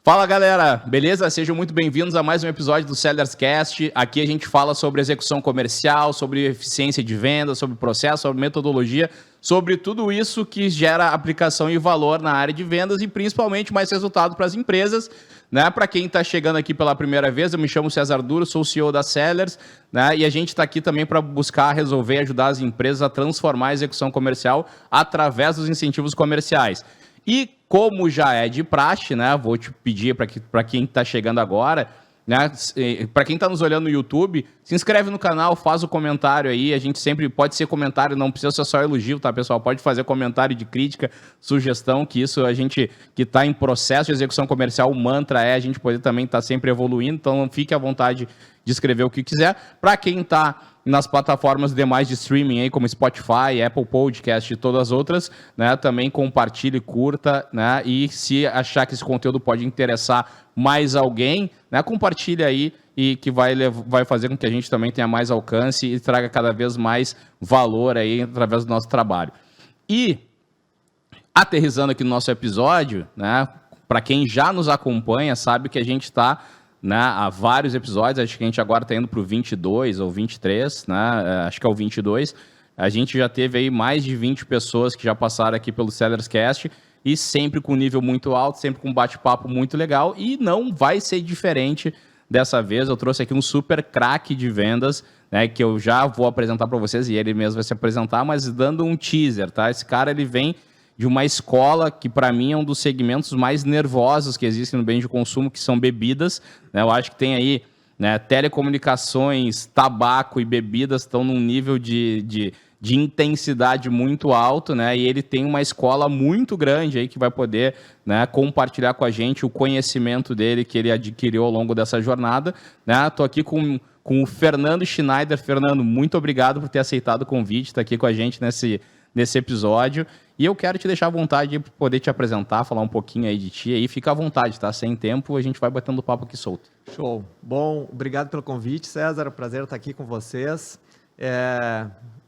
Fala galera, beleza? Sejam muito bem-vindos a mais um episódio do Sellers Cast. Aqui a gente fala sobre execução comercial, sobre eficiência de venda, sobre processo, sobre metodologia, sobre tudo isso que gera aplicação e valor na área de vendas e principalmente mais resultado para as empresas. Né? Para quem está chegando aqui pela primeira vez, eu me chamo César Duro, sou o CEO da Sellers, né? E a gente está aqui também para buscar resolver e ajudar as empresas a transformar a execução comercial através dos incentivos comerciais. E como já é de praxe, né, vou te pedir para quem está chegando agora, né, para quem está nos olhando no YouTube, se inscreve no canal, faz o comentário aí, a gente sempre pode ser comentário, não precisa ser só elogio, tá, pessoal? Pode fazer comentário de crítica, sugestão, que isso a gente que está em processo de execução comercial, o mantra é a gente poder também estar sempre evoluindo, então fique à vontade de escrever o que quiser. Para quem está nas plataformas demais de streaming, aí, como Spotify, Apple Podcast e todas as outras, né, também compartilhe, curta, né, e se achar que esse conteúdo pode interessar mais alguém, né, compartilhe aí e que vai fazer com que a gente também tenha mais alcance e traga cada vez mais valor aí através do nosso trabalho. E, aterrissando aqui no nosso episódio, né, para quem já nos acompanha, sabe que a gente está, né, há vários episódios, acho que a gente agora está indo para o 22 ou 23, né, acho que é o 22, a gente já teve aí mais de 20 pessoas que já passaram aqui pelo Sellers Cast e sempre com nível muito alto, sempre com um bate-papo muito legal e não vai ser diferente dessa vez. Eu trouxe aqui um super craque de vendas, né, que eu já vou apresentar para vocês e ele mesmo vai se apresentar, mas dando um teaser, tá? Esse cara, ele vem de uma escola que, para mim, é um dos segmentos mais nervosos que existem no bem de consumo, que são bebidas. Né? Eu acho que tem aí, né, telecomunicações, tabaco e bebidas estão num nível de intensidade muito alto, né? E ele tem uma escola muito grande aí que vai poder, né, compartilhar com a gente o conhecimento dele que ele adquiriu ao longo dessa jornada. Estou aqui com o Fernando Schneider. Fernando, muito obrigado por ter aceitado o convite, estar aqui com a gente nesse episódio. E eu quero te deixar à vontade de poder te apresentar, falar um pouquinho aí de ti. Aí fica à vontade, tá? Sem tempo, a gente vai batendo papo aqui solto. Show. Bom, obrigado pelo convite, César. Prazer estar aqui com vocês.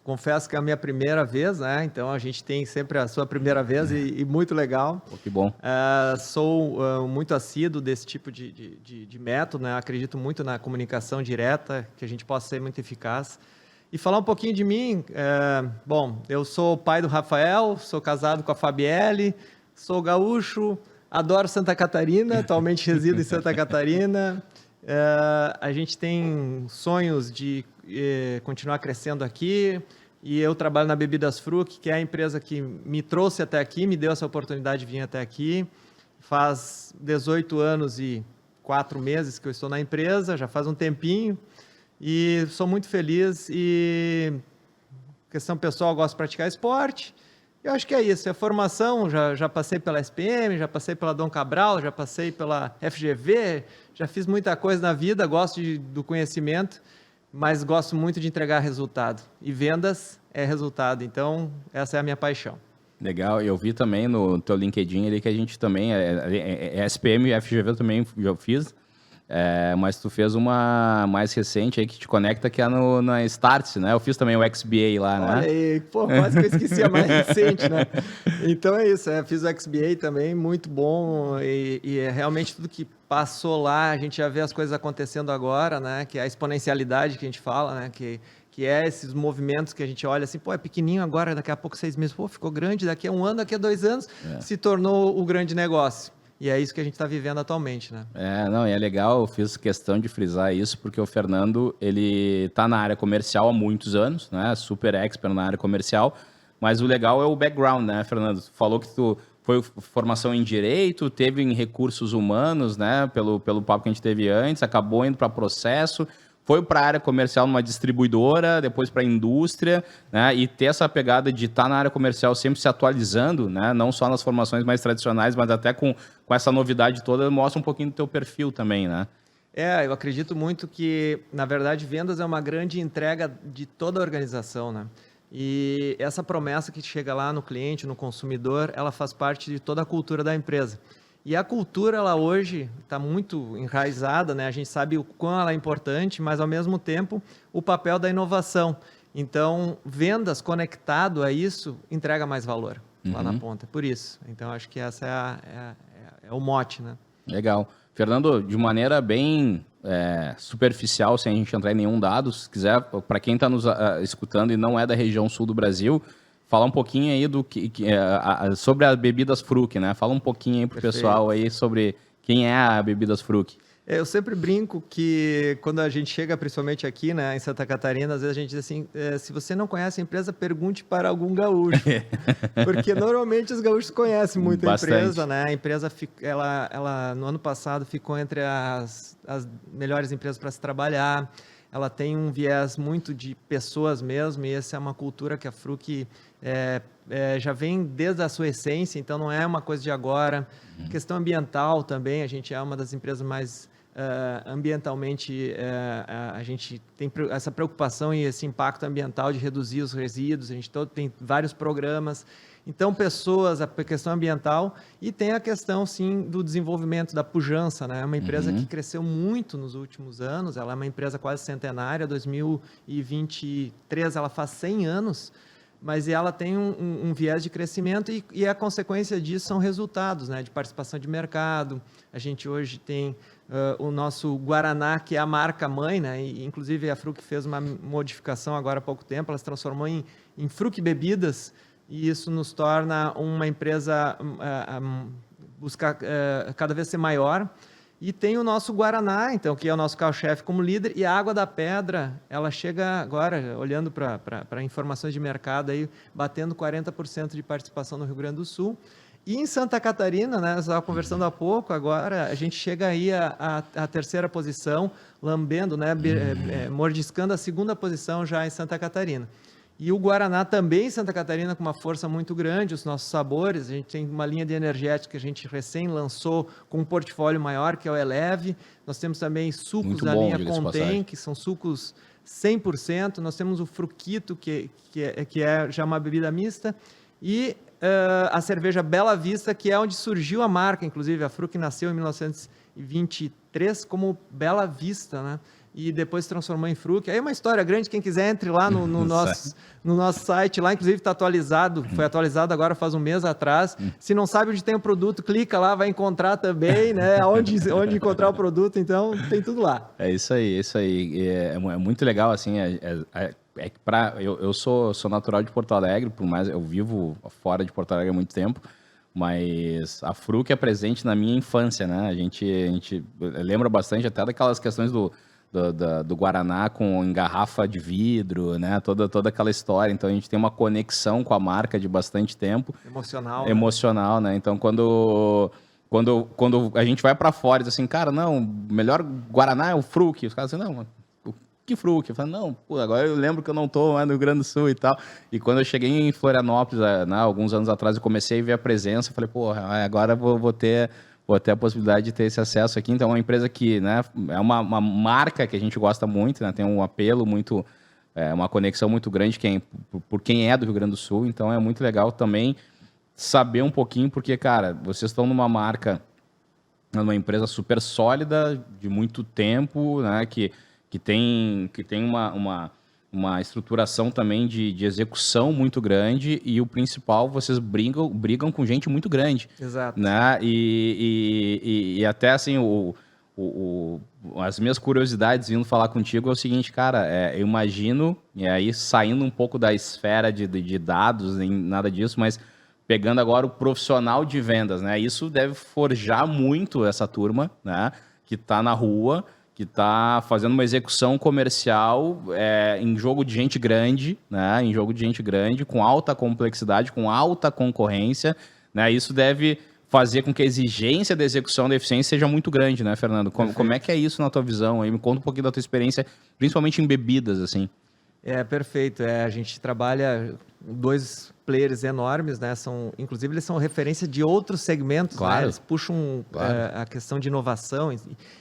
Confesso que é a minha primeira vez, né? Então a gente tem sempre a sua primeira vez e muito legal. Pô, que bom. Sou muito assíduo desse tipo de método, né? Acredito muito na comunicação direta, que a gente possa ser muito eficaz. E falar um pouquinho de mim, bom, eu sou pai do Rafael, sou casado com a Fabielle, sou gaúcho, adoro Santa Catarina, atualmente resido em Santa Catarina. A gente tem sonhos de continuar crescendo aqui e eu trabalho na Bebidas Fruc, que é a empresa que me trouxe até aqui, me deu essa oportunidade de vir até aqui. Faz 18 anos e 4 meses que eu estou na empresa, já faz um tempinho. E sou muito feliz e, questão pessoal, gosto de praticar esporte. Eu acho que é isso, é formação, já passei pela SPM, já passei pela Dom Cabral, já passei pela FGV, já fiz muita coisa na vida, gosto do conhecimento, mas gosto muito de entregar resultado. E vendas é resultado, então essa é a minha paixão. Legal, eu vi também no teu LinkedIn ali que a gente também, SPM e FGV eu também já fiz. Mas tu fez uma mais recente aí que te conecta, que é na Startse, né? Eu fiz também o XBA lá, né? Olha aí, pô, quase que eu esqueci a mais recente, né? Então é isso, fiz o XBA também, muito bom, e é realmente tudo que passou lá, a gente já vê as coisas acontecendo agora, né? Que é a exponencialidade que a gente fala, né? Que é esses movimentos que a gente olha assim, pô, é pequenininho agora, daqui a pouco 6 meses, pô, ficou grande, daqui a 1 ano, daqui a 2 anos, se tornou o grande negócio. E é isso que a gente está vivendo atualmente, né? E é legal, eu fiz questão de frisar isso, porque o Fernando, ele está na área comercial há muitos anos, né? Super expert na área comercial, mas o legal é o background, né, Fernando? Tu falou que tu foi formação em Direito, teve em Recursos Humanos, né? Pelo papo que a gente teve antes, acabou indo para processo, foi para a área comercial numa distribuidora, depois para a indústria, né? E ter essa pegada de estar na área comercial sempre se atualizando, né? Não só nas formações mais tradicionais, mas até com essa novidade toda, mostra um pouquinho do teu perfil também, né? Eu acredito muito que, na verdade, vendas é uma grande entrega de toda a organização, né? E essa promessa que chega lá no cliente, no consumidor, ela faz parte de toda a cultura da empresa. E a cultura, ela hoje está muito enraizada, né? A gente sabe o quão ela é importante, mas, ao mesmo tempo, o papel da inovação. Então, vendas conectado a isso entrega mais valor lá na ponta. Por isso. Então, acho que essa é o mote, né? Legal. Fernando, de maneira bem superficial, sem a gente entrar em nenhum dado, se quiser, para quem está nos escutando e não é da região sul do Brasil, falar um pouquinho aí sobre as bebidas Fruc, né? Fala um pouquinho aí pro pessoal aí sobre quem é a Bebidas Fruc. Eu sempre brinco que quando a gente chega, principalmente aqui, né, em Santa Catarina, às vezes a gente diz assim, se você não conhece a empresa, pergunte para algum gaúcho. Porque normalmente os gaúchos conhecem muito a empresa, né? A empresa, ela no ano passado ficou entre as melhores empresas para se trabalhar. Ela tem um viés muito de pessoas mesmo, e essa é uma cultura que a Fruc já vem desde a sua essência, então não é uma coisa de agora. Questão ambiental também, a gente é uma das empresas mais ambientalmente, a gente tem essa preocupação e esse impacto ambiental de reduzir os resíduos, a gente tem vários programas. Então, pessoas, a questão ambiental, e tem a questão, sim, do desenvolvimento, da pujança, né? É uma empresa que cresceu muito nos últimos anos, ela é uma empresa quase centenária, 2023 ela faz 100 anos, mas ela tem um viés de crescimento e a consequência disso são resultados, né? De participação de mercado. A gente hoje tem o nosso Guaraná, que é a marca mãe, né? E, inclusive a Fruc fez uma modificação agora há pouco tempo, ela se transformou em Fruc Bebidas, e isso nos torna uma empresa buscar cada vez ser maior. E tem o nosso Guaraná, então, que é o nosso carro-chefe como líder, e a Água da Pedra, ela chega agora, olhando para informações de mercado, aí, batendo 40% de participação no Rio Grande do Sul. E em Santa Catarina, né, eu estava conversando há pouco, agora a gente chega aí à terceira posição, lambendo, né, mordiscando a segunda posição já em Santa Catarina. E o Guaraná também em Santa Catarina com uma força muito grande, os nossos sabores, a gente tem uma linha de energética que a gente recém lançou com um portfólio maior, que é o Eleve. Nós temos também sucos da linha Contém, que são sucos 100%. Nós temos o Fruquito, que é já uma bebida mista. E a cerveja Bela Vista, que é onde surgiu a marca, inclusive. A Fruc nasceu em 1923 como Bela Vista, né? E depois se transformou em Fruc. Aí é uma história grande, quem quiser entre lá no nosso site, lá inclusive está atualizado, foi atualizado agora faz um mês atrás. Se não sabe onde tem o produto, clica lá, vai encontrar também, né? Onde encontrar o produto, então tem tudo lá. É isso aí, é isso aí. É muito legal, assim, eu sou natural de Porto Alegre, por mais eu vivo fora de Porto Alegre há muito tempo, mas a Fruc é presente na minha infância, né? A gente lembra bastante até daquelas questões do Guaraná em garrafa de vidro, né? Toda aquela história. Então, a gente tem uma conexão com a marca de bastante tempo. Emocional, né? Então, quando a gente vai para fora e diz assim, cara, não, o melhor Guaraná é o Fruc. Os caras dizem, não, que Fruc? Eu falo, não, pô, agora eu lembro que eu não estou mais no Rio Grande do Sul e tal. E quando eu cheguei em Florianópolis, né, alguns anos atrás, eu comecei a ver a presença. Eu falei, pô, agora vou ter a possibilidade de ter esse acesso aqui. Então, é uma empresa que, né, é uma marca que a gente gosta muito, né, tem um apelo muito, uma conexão muito grande por quem é do Rio Grande do Sul. Então, é muito legal também saber um pouquinho, porque, cara, vocês estão numa marca, numa empresa super sólida, de muito tempo, né, que tem uma estruturação também de execução muito grande, e o principal, vocês brigam com gente muito grande. Exato. Né? E até assim, as minhas curiosidades vindo falar contigo é o seguinte, cara, eu imagino, e aí saindo um pouco da esfera de dados, nem nada disso, mas pegando agora o profissional de vendas, né? Isso deve forjar muito essa turma, né, que está na rua, que está fazendo uma execução comercial em jogo de gente grande, né? Em jogo de gente grande, com alta complexidade, com alta concorrência, né? Isso deve fazer com que a exigência da execução da eficiência seja muito grande, né, Fernando? Como é que é isso na tua visão? Aí me conta um pouquinho da tua experiência, principalmente em bebidas, assim. Perfeito. A gente trabalha dois players enormes, né? Inclusive, eles são referência de outros segmentos, claro. Né? Eles puxam a questão de inovação.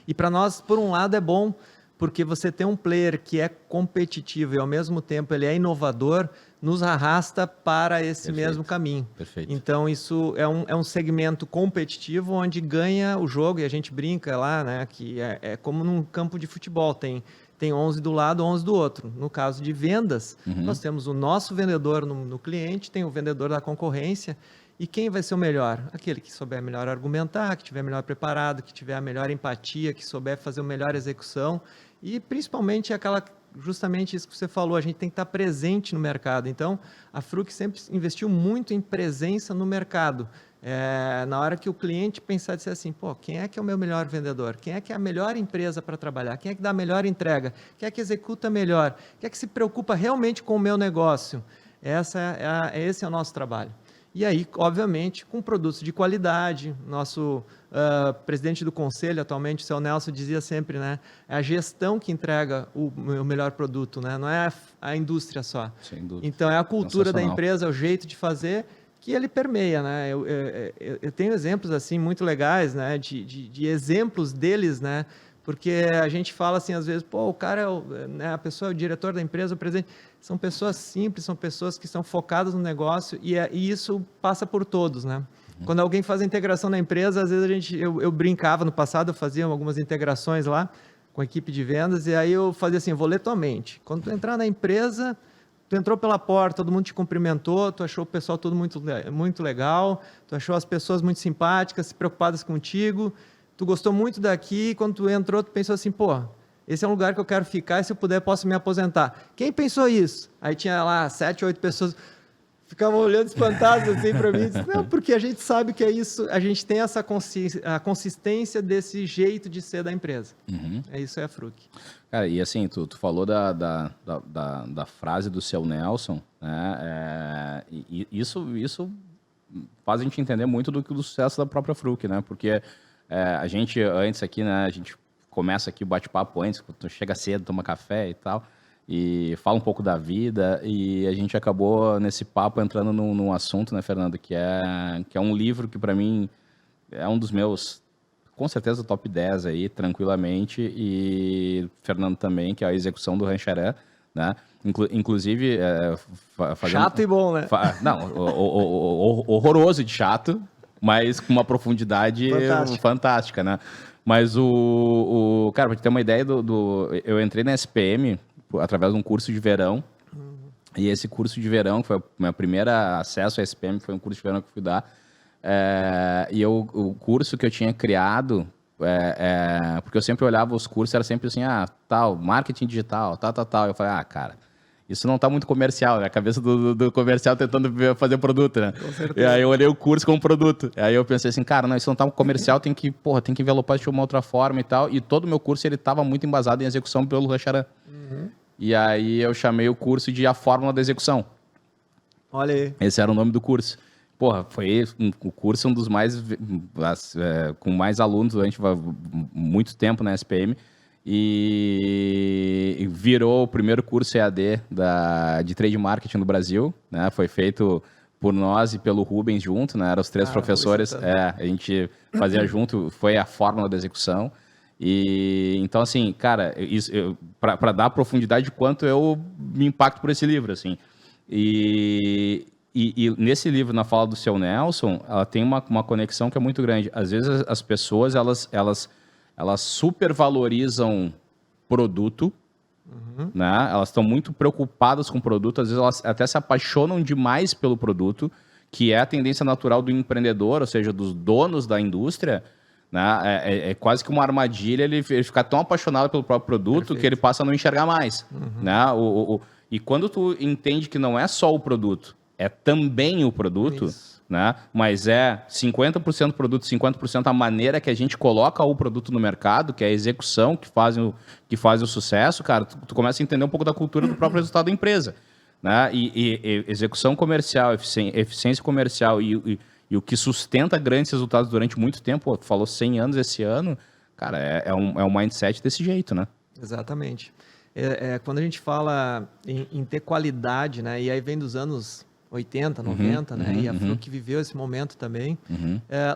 E para nós, por um lado, é bom, porque você tem um player que é competitivo e, ao mesmo tempo, ele é inovador, nos arrasta para esse mesmo caminho. Perfeito. Então, isso é um segmento competitivo onde ganha o jogo, e a gente brinca lá, né? Que é como num campo de futebol, tem 11 do lado, 11 do outro. No caso de vendas, nós temos o nosso vendedor no cliente, tem o vendedor da concorrência, E quem vai ser o melhor? Aquele que souber melhor argumentar, que estiver melhor preparado, que tiver a melhor empatia, que souber fazer uma melhor execução. E principalmente justamente isso que você falou, a gente tem que estar presente no mercado. Então, a Fruc sempre investiu muito em presença no mercado. Na hora que o cliente pensar e dizer assim, pô, quem é que é o meu melhor vendedor? Quem é que é a melhor empresa para trabalhar? Quem é que dá a melhor entrega? Quem é que executa melhor? Quem é que se preocupa realmente com o meu negócio? Esse é o nosso trabalho. E aí, obviamente, com produtos de qualidade. Nosso presidente do conselho, atualmente, o seu Nelson, dizia sempre, né? É a gestão que entrega o melhor produto, né? Não é a indústria só. Sem dúvida. Então, é a cultura da empresa, é o jeito de fazer que ele permeia, né? Eu tenho exemplos assim muito legais, né? De exemplos deles, né? Porque a gente fala assim, às vezes, pô, o cara, né, a pessoa é o diretor da empresa, o presidente. São pessoas simples, são pessoas que estão focadas no negócio e isso passa por todos, né? Quando alguém faz a integração na empresa, às vezes eu brincava no passado, eu fazia algumas integrações lá com a equipe de vendas e aí eu fazia assim, eu vou ler tua mente. Quando tu entrar na empresa, tu entrou pela porta, todo mundo te cumprimentou, tu achou o pessoal todo muito legal, tu achou as pessoas muito simpáticas, preocupadas contigo, tu gostou muito daqui, quando tu entrou, tu pensou assim, pô, esse é um lugar que eu quero ficar e se eu puder posso me aposentar. Quem pensou isso? Aí tinha lá 7, 8 pessoas, ficavam olhando espantadas assim para mim. Disse, não, porque a gente sabe que é isso, a gente tem a consistência desse jeito de ser da empresa. Isso é a Fruc. Cara, e assim, tu falou da frase do seu Nelson, né? Isso faz a gente entender muito do sucesso da própria Fruc, né? Porque a gente antes aqui, né? A gente começa aqui o bate-papo antes, tu chega cedo, toma café e tal, e fala um pouco da vida, e a gente acabou nesse papo entrando num assunto, né, Fernando, que é um livro que para mim é um dos meus, com certeza, top 10 aí, tranquilamente, e Fernando também, que é a execução do Rancheré, né? Inclusive... Chato e bom, né? Não, horroroso de chato, mas com uma profundidade fantástica, né? Mas cara, pra te ter uma ideia eu entrei na SPM através de um curso de verão. E esse curso de verão, que foi o meu primeiro acesso à SPM, foi um curso de verão que eu fui dar. O curso que eu tinha criado, porque eu sempre olhava os cursos, era sempre assim, tal, marketing digital, tal. Eu falei, cara, isso não tá muito comercial, né? A cabeça do comercial tentando fazer produto, né? Com certeza. E aí eu olhei o curso como produto. Aí eu pensei assim, cara, não, isso não tá comercial, tem que envelopar isso de uma outra forma e tal. E todo o meu curso, ele tava muito embasado em execução pelo Rancharan. E aí eu chamei o curso de A Fórmula da Execução. Olha aí. Esse era o nome do curso. Foi o curso um dos mais... com mais alunos durante muito tempo na SPM. E virou o primeiro curso EAD de Trade Marketing no Brasil, né? Foi feito por nós e pelo Rubens junto, né? Eram os 3 professores. A gente fazia junto, foi a fórmula da execução. E então, assim, cara, para dar profundidade de quanto eu me impacto por esse livro, assim. E nesse livro, na fala do seu Nelson, ela tem uma conexão que é muito grande. Às vezes as pessoas, elas supervalorizam produto, né? Elas estão muito preocupadas com o produto, às vezes elas até se apaixonam demais pelo produto, que é a tendência natural do empreendedor, ou seja, dos donos da indústria, né? É quase que uma armadilha ele ficar tão apaixonado pelo próprio produto. Perfeito. Que ele passa a não enxergar mais. Né? E quando tu entende que não é só o produto, é também o produto... Isso. Né? Mas 50% produto, 50% a maneira que a gente coloca o produto no mercado, que é a execução que faz o sucesso, cara, tu começa a entender um pouco da cultura do próprio resultado da empresa. Né? E execução comercial, eficiência comercial e o que sustenta grandes resultados durante muito tempo, tu falou 100 anos esse ano, cara, é um mindset desse jeito, né? Exatamente. Quando a gente fala em ter qualidade, né? E aí vem dos anos 80, 90, né? E a Fruc viveu esse momento também.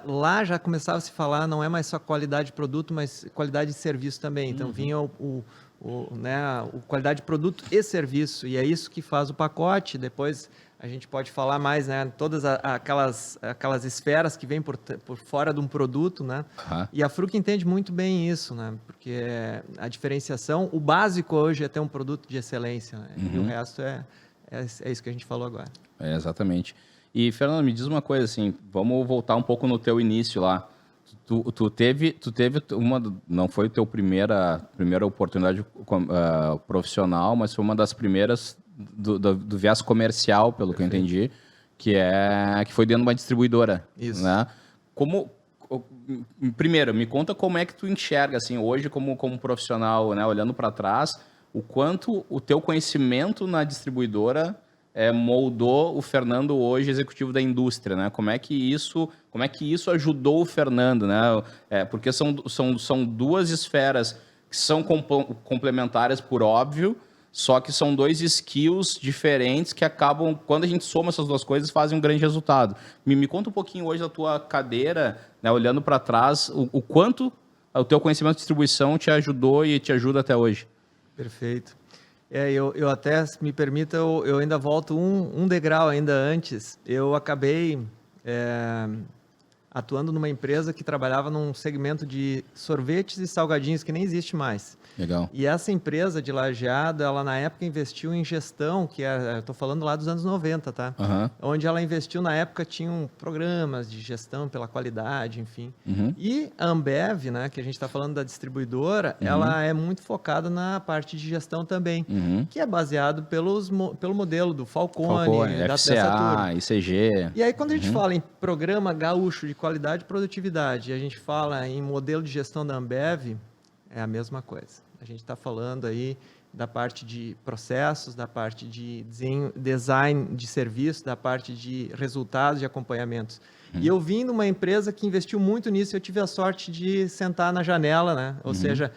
Lá já começava a se falar, não é mais só qualidade de produto, mas qualidade de serviço também. Então vinha o qualidade de produto e serviço, e é isso que faz o pacote. Depois a gente pode falar mais, né? Todas aquelas esferas que vêm por fora de um produto, né? E a Fruc entende muito bem isso, né? Porque a diferenciação, o básico hoje é ter um produto de excelência, né? E o resto é isso que a gente falou agora. Exatamente. E, Fernando, me diz uma coisa assim, vamos voltar um pouco no teu início lá. Tu teve não foi a tua primeira oportunidade profissional, mas foi uma das primeiras do viés comercial, pelo que eu entendi, que foi dentro de uma distribuidora. Isso. Né? Primeiro, me conta como é que tu enxerga, assim, hoje como profissional, né, olhando para trás, o quanto o teu conhecimento na distribuidora moldou o Fernando hoje executivo da indústria, né? Como é que isso ajudou o Fernando, né? Porque são duas esferas que são complementares por óbvio, só que são dois skills diferentes que acabam, quando a gente soma essas duas coisas, fazem um grande resultado. Me conta um pouquinho hoje da tua cadeira, né, olhando para trás, o quanto o teu conhecimento de distribuição te ajudou e te ajuda até hoje. Perfeito. Eu até, se me permita, eu ainda volto um degrau ainda antes. Eu acabei atuando numa empresa que trabalhava num segmento de sorvetes e salgadinhos que nem existe mais. Legal. E essa empresa de Lajeado, ela na época investiu em gestão, estou falando lá dos anos 90, tá? Uhum. Onde ela investiu na época, tinham programas de gestão pela qualidade, enfim. Uhum. E a Ambev, né, que a gente está falando da distribuidora, ela é muito focada na parte de gestão também, que é baseado pelo modelo do Falcone FCA, dessa turma. ICG. E aí, quando a gente fala em programa gaúcho de qualidade e produtividade, e a gente fala em modelo de gestão da Ambev, é a mesma coisa. A gente está falando aí da parte de processos, da parte de design de serviço, da parte de resultados e acompanhamentos. E eu vim de uma empresa que investiu muito nisso, eu tive a sorte de sentar na janela, né? Ou seja,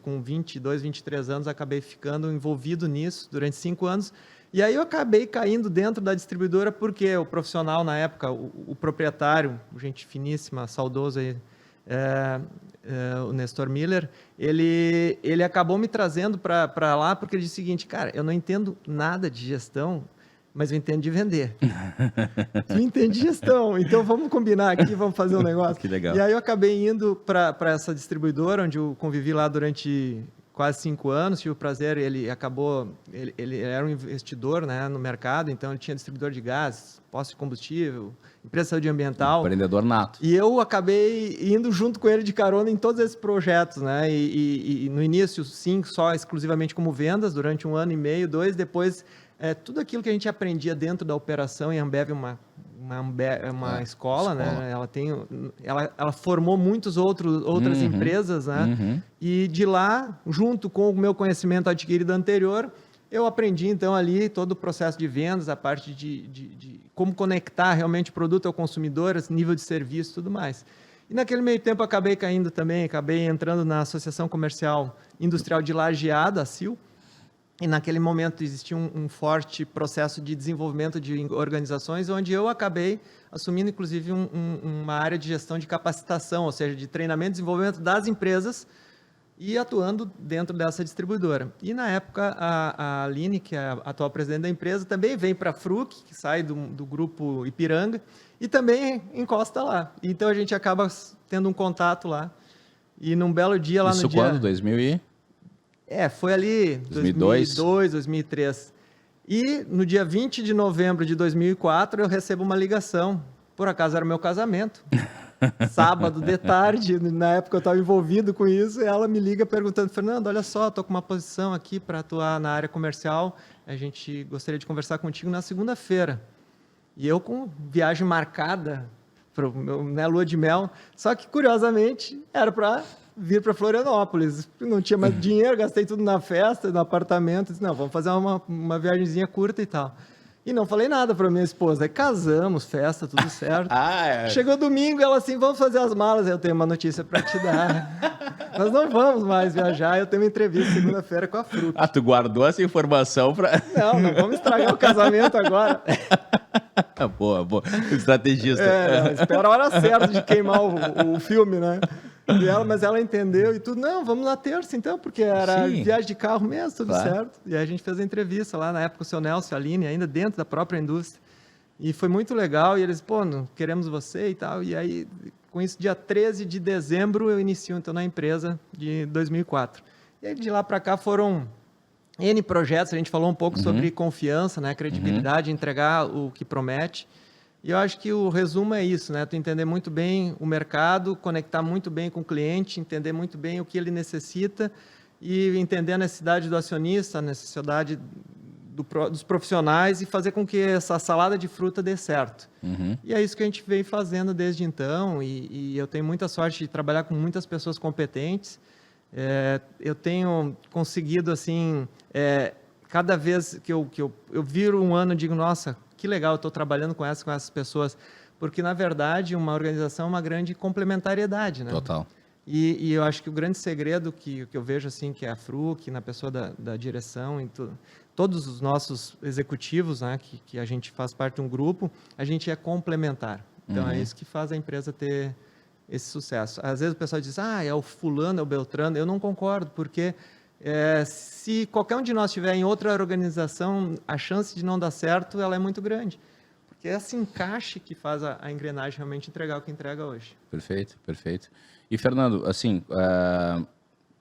com 22, 23 anos, acabei ficando envolvido nisso durante 5 anos. E aí eu acabei caindo dentro da distribuidora porque o profissional na época, o proprietário, gente finíssima, saudoso aí, o Nestor Miller, ele acabou me trazendo para lá porque ele disse o seguinte, cara, eu não entendo nada de gestão, mas eu entendo de vender. Tu entende de gestão, então vamos combinar aqui, vamos fazer um negócio. Que legal. E aí eu acabei indo para essa distribuidora, onde eu convivi lá durante quase 5 anos, tive o prazer, ele era um investidor, né, no mercado, então ele tinha distribuidor de gás, posto de combustível, empresa de saúde ambiental. Empreendedor nato. E eu acabei indo junto com ele de carona em todos esses projetos, né, e no início, sim, só exclusivamente como vendas, durante 1 ano e meio, 2, depois, tudo aquilo que a gente aprendia dentro da operação, e a Ambev é uma escola, né? Ela formou outras empresas, né? E de lá, junto com o meu conhecimento adquirido anterior, eu aprendi então ali todo o processo de vendas, a parte de como conectar realmente o produto ao consumidor, esse nível de serviço e tudo mais. E naquele meio tempo acabei entrando na Associação Comercial Industrial de Lajeado, a ACIL, e naquele momento existia um forte processo de desenvolvimento de organizações, onde eu acabei assumindo, inclusive, uma área de gestão de capacitação, ou seja, de treinamento e desenvolvimento das empresas e atuando dentro dessa distribuidora. E, na época, a Aline, que é a atual presidente da empresa, também vem para a Fruc, que sai do grupo Ipiranga, e também encosta lá. Então, a gente acaba tendo um contato lá. E, num belo dia, lá no dia... Isso quando? 2000 e... foi ali 2002, 2003. E no dia 20 de novembro de 2004, eu recebo uma ligação. Por acaso era o meu casamento. Sábado de tarde, na época eu estava envolvido com isso, e ela me liga perguntando, Fernando, olha só, estou com uma posição aqui para atuar na área comercial, a gente gostaria de conversar contigo na segunda-feira. E eu com viagem marcada, para minha lua de mel, só que curiosamente era para vir para Florianópolis. Não tinha mais dinheiro, gastei tudo na festa, no apartamento. Disse, não, vamos fazer uma viagemzinha curta e tal. E não falei nada para minha esposa. Aí casamos, festa, tudo certo. Chegou domingo, ela assim, vamos fazer as malas. Eu tenho uma notícia para te dar. Nós não vamos mais viajar, eu tenho uma entrevista segunda-feira com a Fruc. Tu guardou essa informação para... Não vamos estragar o casamento agora. Boa. Estrategista. Espera a hora certa de queimar o filme, né? Mas ela entendeu e tudo. Não, vamos na terça então, porque era viagem de carro mesmo, tudo certo. E aí a gente fez a entrevista lá, na época o seu Nelson e a Aline, ainda dentro da própria indústria. E foi muito legal. E eles, não queremos você e tal. E aí, com isso, dia 13 de dezembro, eu inicio então na empresa de 2004. E aí de lá para cá foram N projetos. A gente falou um pouco sobre confiança, né, credibilidade, entregar o que promete. E eu acho que o resumo é isso, né? Tu entender muito bem o mercado, conectar muito bem com o cliente, entender muito bem o que ele necessita e entender a necessidade do acionista, a necessidade dos profissionais e fazer com que essa salada de fruta dê certo. E é isso que a gente vem fazendo desde então e eu tenho muita sorte de trabalhar com muitas pessoas competentes. Eu tenho conseguido, assim, cada vez que eu viro um ano, eu digo, nossa, que legal, eu estou trabalhando com essas pessoas, porque, na verdade, uma organização é uma grande complementariedade, né? Total. E eu acho que o grande segredo que eu vejo, assim, que é a Fruc, na pessoa da direção, em todos os nossos executivos, né, que a gente faz parte de um grupo, a gente é complementar. Então, é isso que faz a empresa ter esse sucesso. Às vezes o pessoal diz, é o fulano, é o Beltrano. Eu não concordo, porque se qualquer um de nós estiver em outra organização, a chance de não dar certo, ela é muito grande. Porque é esse encaixe que faz a engrenagem realmente entregar o que entrega hoje. Perfeito, perfeito. E, Fernando, assim,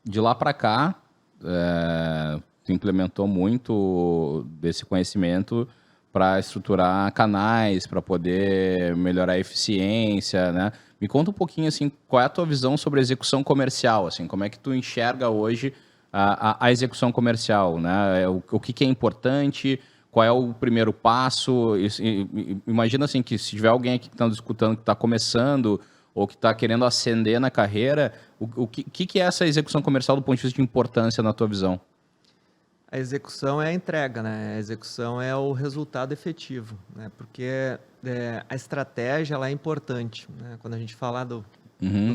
de lá para cá, tu implementou muito desse conhecimento para estruturar canais, para poder melhorar a eficiência, né? Me conta um pouquinho, assim, qual é a tua visão sobre a execução comercial, assim, como é que tu enxerga hoje a execução comercial, né? O que é importante, qual é o primeiro passo? Imagina, assim, que se tiver alguém aqui que está escutando, que está começando ou que está querendo ascender na carreira, o que é essa execução comercial do ponto de vista de importância na tua visão? A execução é a entrega, né? A execução é o resultado efetivo, né? Porque a estratégia ela é importante, né? Quando a gente fala do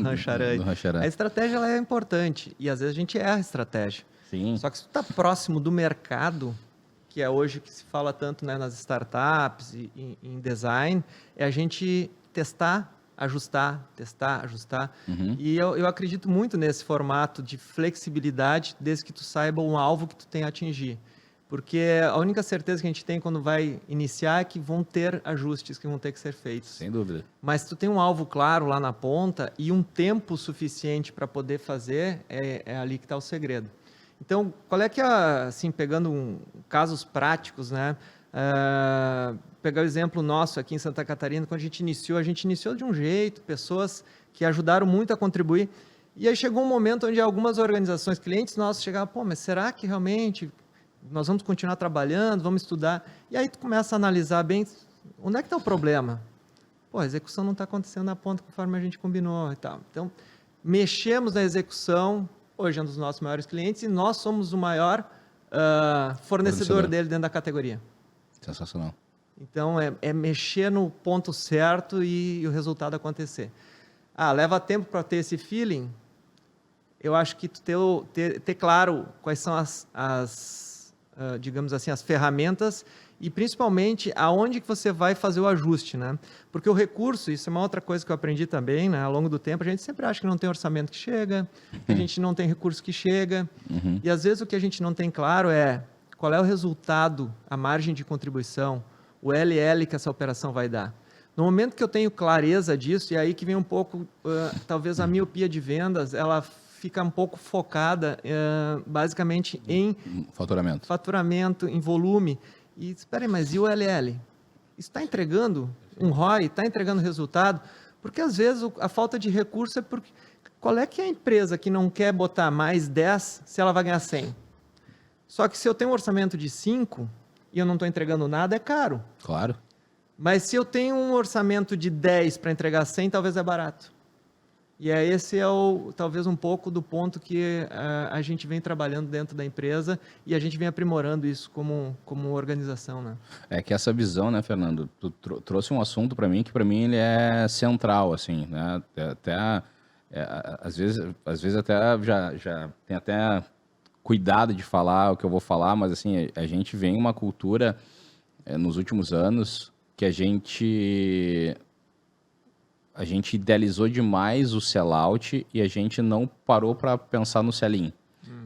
Rancharan, a estratégia ela é importante e às vezes a gente erra a estratégia. Sim. Só que se tu está próximo do mercado, que é hoje que se fala tanto, né, nas startups e em design, é a gente testar, ajustar. E eu acredito muito nesse formato de flexibilidade, desde que tu saiba um alvo que tu tem a atingir. Porque a única certeza que a gente tem quando vai iniciar é que vão ter ajustes que vão ter que ser feitos. Sem dúvida. Mas se tu tem um alvo claro lá na ponta e um tempo suficiente para poder fazer, é ali que está o segredo. Então, qual é que é, assim, pegando casos práticos, né? Pegar o exemplo nosso aqui em Santa Catarina, quando a gente iniciou de um jeito, pessoas que ajudaram muito a contribuir, e aí chegou um momento onde algumas organizações, clientes nossos chegavam, mas será que realmente nós vamos continuar trabalhando, vamos estudar? E aí tu começa a analisar bem, onde é que está o problema? A execução não está acontecendo na ponta conforme a gente combinou e tal. Então, mexemos na execução, hoje é um dos nossos maiores clientes, e nós somos o maior fornecedor dele dentro da categoria. Sensacional. Então, é mexer no ponto certo e o resultado acontecer. Leva tempo para ter esse feeling? Eu acho que tu ter claro quais são digamos assim, as ferramentas e principalmente aonde que você vai fazer o ajuste, né? Porque o recurso, isso é uma outra coisa que eu aprendi também, né? Ao longo do tempo, a gente sempre acha que não tem orçamento que chega, que a gente não tem recurso que chega, e às vezes o que a gente não tem claro é qual é o resultado, a margem de contribuição, o LL que essa operação vai dar. No momento que eu tenho clareza disso, e aí que vem um pouco, talvez a miopia de vendas, ela fica um pouco focada basicamente em faturamento, em volume. E espera aí, mas e o LL? Está entregando um ROI? Está entregando resultado? Porque às vezes a falta de recurso é porque... Qual é que é a empresa que não quer botar mais 10 se ela vai ganhar 100? Só que se eu tenho um orçamento de 5 e eu não estou entregando nada, é caro. Claro. Mas se eu tenho um orçamento de 10 para entregar 100, talvez é barato. E esse é talvez um pouco do ponto que a gente vem trabalhando dentro da empresa e a gente vem aprimorando isso como organização, né? É que essa visão, né, Fernando, tu trouxe um assunto para mim que para mim ele é central, assim, né? Às vezes até já tem até cuidado de falar o que eu vou falar, mas assim, a gente vem uma cultura nos últimos anos que a gente idealizou demais o sellout e a gente não parou para pensar no sell-in.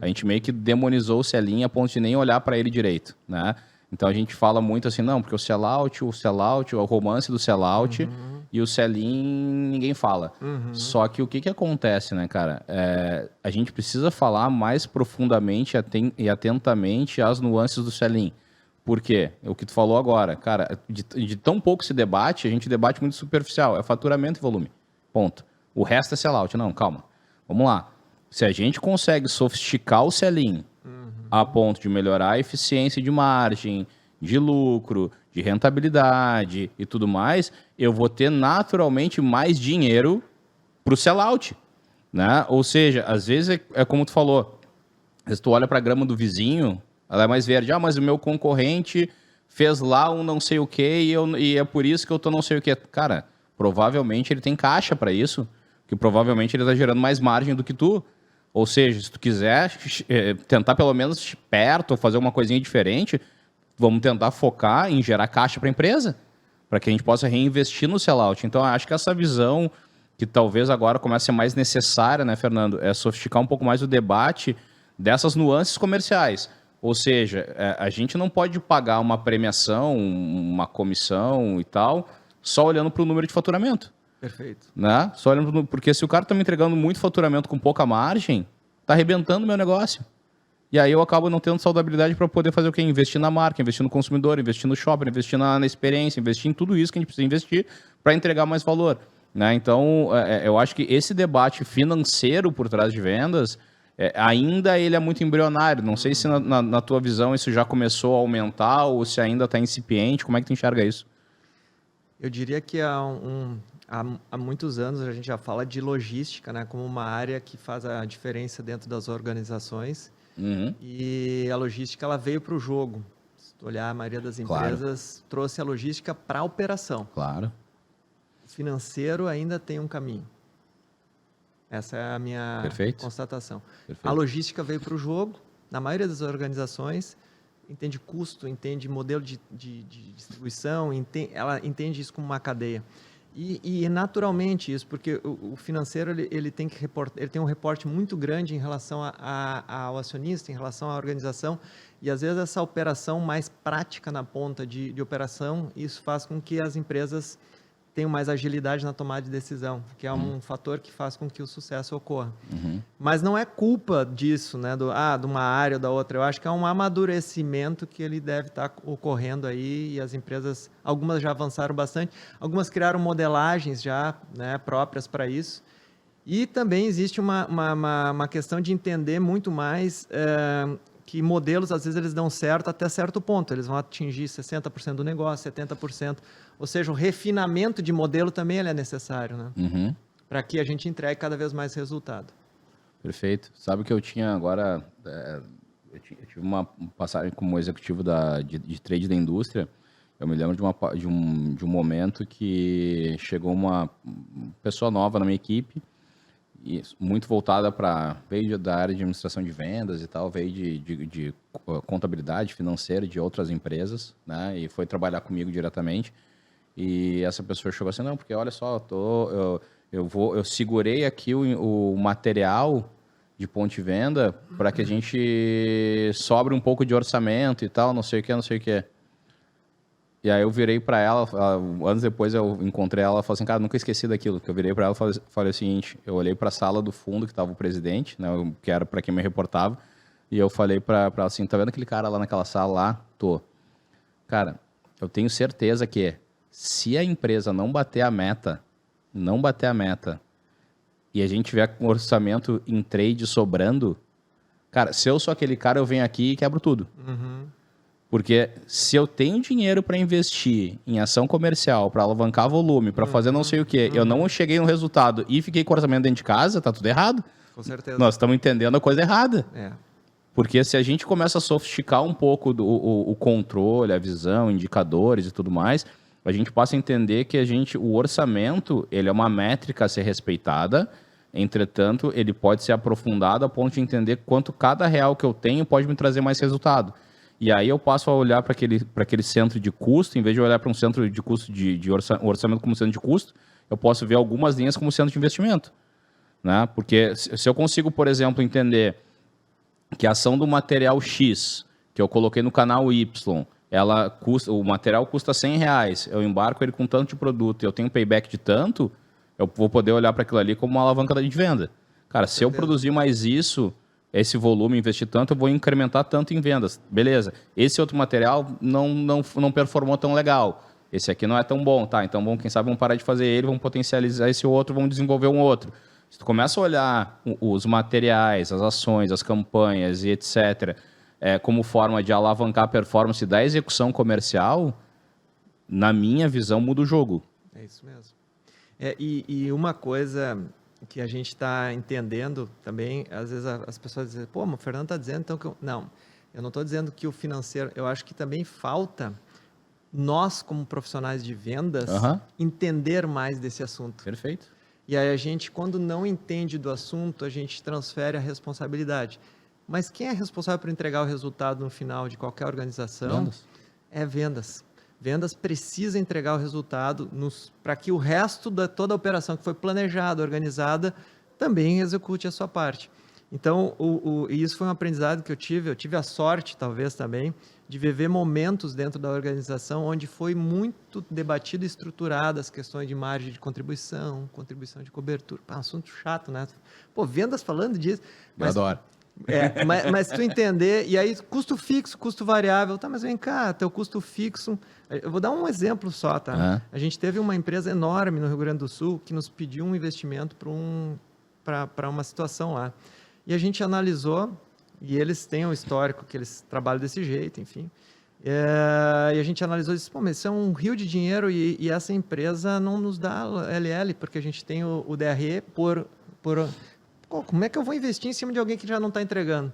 A gente meio que demonizou o sell-in a ponto de nem olhar para ele direito, né? Então a gente fala muito assim, não, porque o sellout, o romance do sellout e o sell-in ninguém fala. Só que o que acontece, né, cara? A gente precisa falar mais profundamente e atentamente as nuances do sell-in. Por quê? É o que tu falou agora. Cara, de tão pouco se debate, a gente debate muito superficial. É faturamento e volume. Ponto. O resto é sellout. Não, calma. Vamos lá. Se a gente consegue sofisticar o sell-in a ponto de melhorar a eficiência de margem, de lucro, de rentabilidade e tudo mais, eu vou ter naturalmente mais dinheiro para o sellout, né? Ou seja, às vezes é como tu falou, se tu olha para a grama do vizinho, ela é mais verde. Ah, mas o meu concorrente fez lá um não sei o quê e é por isso que eu tô não sei o quê. Cara, provavelmente ele tem caixa para isso, que provavelmente ele está gerando mais margem do que tu. Ou seja, se tu quiser tentar pelo menos perto ou fazer uma coisinha diferente, vamos tentar focar em gerar caixa para a empresa, para que a gente possa reinvestir no sellout. Então, eu acho que essa visão que talvez agora comece a ser mais necessária, né, Fernando, é sofisticar um pouco mais o debate dessas nuances comerciais. Ou seja, a gente não pode pagar uma premiação, uma comissão e tal, só olhando para o número de faturamento. Perfeito. Né? Só olhando porque se o cara está me entregando muito faturamento com pouca margem, está arrebentando o meu negócio. E aí eu acabo não tendo saudabilidade para poder fazer o quê? Investir na marca, investir no consumidor, investir no shopping, investir na experiência, investir em tudo isso que a gente precisa investir para entregar mais valor. Né? Então, eu acho que esse debate financeiro por trás de vendas, ainda ele é muito embrionário. Não sei se na tua visão isso já começou a aumentar ou se ainda está incipiente. Como é que tu enxerga isso? Eu diria que há muitos anos a gente já fala de logística, né, como uma área que faz a diferença dentro das organizações. E a logística ela veio para o jogo. Se tu olhar, a maioria das empresas trouxe a logística para a operação. Claro. O financeiro ainda tem um caminho. Essa é a minha constatação. Perfeito. A logística veio para o jogo. Na maioria das organizações, entende custo, entende modelo de distribuição, ela entende isso como uma cadeia. E naturalmente isso, porque o financeiro ele tem um reporte muito grande em relação ao acionista, em relação à organização, e às vezes essa operação mais prática na ponta de operação, isso faz com que as empresas tenham mais agilidade na tomada de decisão, que é um fator que faz com que o sucesso ocorra. Mas não é culpa disso, né, de uma área ou da outra. Eu acho que é um amadurecimento que ele deve estar ocorrendo aí, e as empresas, algumas já avançaram bastante, algumas criaram modelagens já, né, próprias para isso. E também existe uma questão de entender muito mais que modelos, às vezes, eles dão certo até certo ponto. Eles vão atingir 60% do negócio, 70%. Ou seja, o refinamento de modelo também ele é necessário, né? Para que a gente entregue cada vez mais resultado. Perfeito. Sabe que eu tinha agora... eu tive uma passagem como executivo de trade da indústria. Eu me lembro de um momento que chegou uma pessoa nova na minha equipe, e muito voltada veio da área de administração de vendas e tal, veio de contabilidade financeira de outras empresas, né? E foi trabalhar comigo diretamente. E essa pessoa chegou assim, não, porque olha só, eu segurei aqui o material de ponto de venda para que a gente sobre um pouco de orçamento e tal, não sei o que, não sei o que. E aí eu virei para ela, anos depois eu encontrei ela e falei assim, cara, nunca esqueci daquilo. Que eu virei para ela e falei o seguinte, eu olhei para a sala do fundo que estava o presidente, né, que era para quem me reportava, e eu falei para ela assim, tá vendo aquele cara lá naquela sala lá? Tô. Cara, eu tenho certeza que se a empresa não bater a meta, e a gente tiver com orçamento em trade sobrando, cara, se eu sou aquele cara, eu venho aqui e quebro tudo. Porque se eu tenho dinheiro para investir em ação comercial, para alavancar volume, para fazer não sei o quê, eu não cheguei no resultado e fiquei com orçamento dentro de casa, tá tudo errado. Com certeza. Nós estamos entendendo a coisa errada. É. Porque se a gente começa a sofisticar um pouco o controle, a visão, indicadores e tudo mais, a gente passa a entender que o orçamento ele é uma métrica a ser respeitada, entretanto, ele pode ser aprofundado a ponto de entender quanto cada real que eu tenho pode me trazer mais resultado. E aí eu passo a olhar para aquele centro de custo, em vez de olhar para um centro de custo de orçamento como centro de custo, eu posso ver algumas linhas como centro de investimento. Né? Porque se eu consigo, por exemplo, entender que a ação do material X, que eu coloquei no canal Y, o material custa R$100, eu embarco ele com tanto de produto e eu tenho um payback de tanto, eu vou poder olhar para aquilo ali como uma alavanca de venda. Cara, se eu produzir mais isso, esse volume, investir tanto, eu vou incrementar tanto em vendas. Beleza. Esse outro material não performou tão legal. Esse aqui não é tão bom, tá? Então, quem sabe vamos parar de fazer ele, vamos potencializar esse outro, vamos desenvolver um outro. Se tu começa a olhar os materiais, as ações, as campanhas e etc., como forma de alavancar a performance da execução comercial, na minha visão, muda o jogo. É isso mesmo. E uma coisa que a gente está entendendo também, às vezes as pessoas dizem, pô, mas o Fernando está dizendo então que Não, eu não estou dizendo que o financeiro... Eu acho que também falta nós, como profissionais de vendas, entender mais desse assunto. Perfeito. E aí a gente, quando não entende do assunto, a gente transfere a responsabilidade. Mas quem é responsável por entregar o resultado no final de qualquer organização? Vendas. É vendas. Vendas precisa entregar o resultado para que o resto da toda a operação que foi planejada, organizada, também execute a sua parte. Então, e isso foi um aprendizado que eu tive a sorte, talvez também, de viver momentos dentro da organização onde foi muito debatido e estruturado as questões de margem de contribuição de cobertura. Pá, assunto chato, né? Pô, vendas falando disso. Eu adoro. Mas tu entender, e aí custo fixo, custo variável, tá, mas vem cá, teu custo fixo, eu vou dar um exemplo só, tá? A gente teve uma empresa enorme no Rio Grande do Sul que nos pediu um investimento para uma situação lá. E a gente analisou, e eles têm um histórico que eles trabalham desse jeito, enfim. E a gente analisou e disse, pô, mas isso é um rio de dinheiro e essa empresa não nos dá LL, porque a gente tem o DRE como é que eu vou investir em cima de alguém que já não está entregando?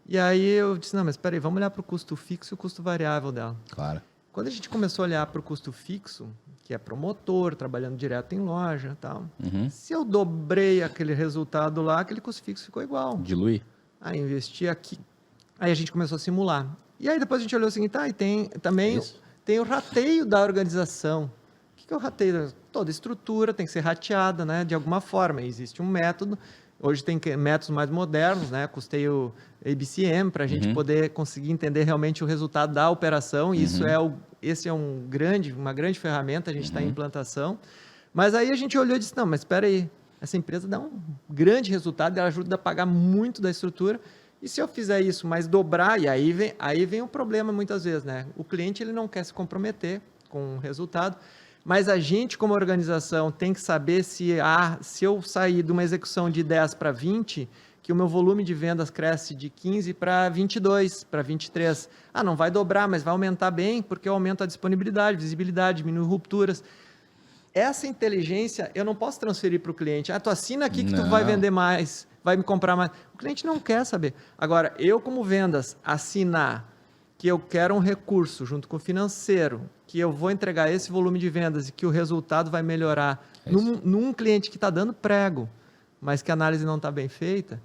E aí eu disse, não, mas espera aí, vamos olhar para o custo fixo e o custo variável dela. Claro. Quando a gente começou a olhar para o custo fixo, que é promotor, trabalhando direto em loja e tal, se eu dobrei aquele resultado lá, aquele custo fixo ficou igual. Dilui. Aí investi aqui. Aí a gente começou a simular. E aí depois a gente olhou o seguinte, e tem também tem o rateio da organização. O que é o rateio? Toda estrutura tem que ser rateada, né, de alguma forma. Existe um método. Hoje tem métodos mais modernos, né? Custei o ABCM para a gente poder conseguir entender realmente o resultado da operação. E esse é uma grande ferramenta, a gente está em implantação. Mas aí a gente olhou e disse, não, mas espera aí, essa empresa dá um grande resultado, ela ajuda a pagar muito da estrutura. E se eu fizer isso, mas dobrar, e aí vem o problema muitas vezes, né? O cliente ele não quer se comprometer com o resultado. Mas a gente, como organização, tem que saber se eu sair de uma execução de 10 para 20, que o meu volume de vendas cresce de 15 para 22, para 23. Não vai dobrar, mas vai aumentar bem, porque eu aumento a disponibilidade, visibilidade, diminuo rupturas. Essa inteligência eu não posso transferir para o cliente. Tu assina aqui que tu vai vender mais, vai me comprar mais. O cliente não quer saber. Agora, eu como vendas, assinar que eu quero um recurso junto com o financeiro, que eu vou entregar esse volume de vendas e que o resultado vai melhorar num cliente que está dando prego, mas que a análise não está bem feita,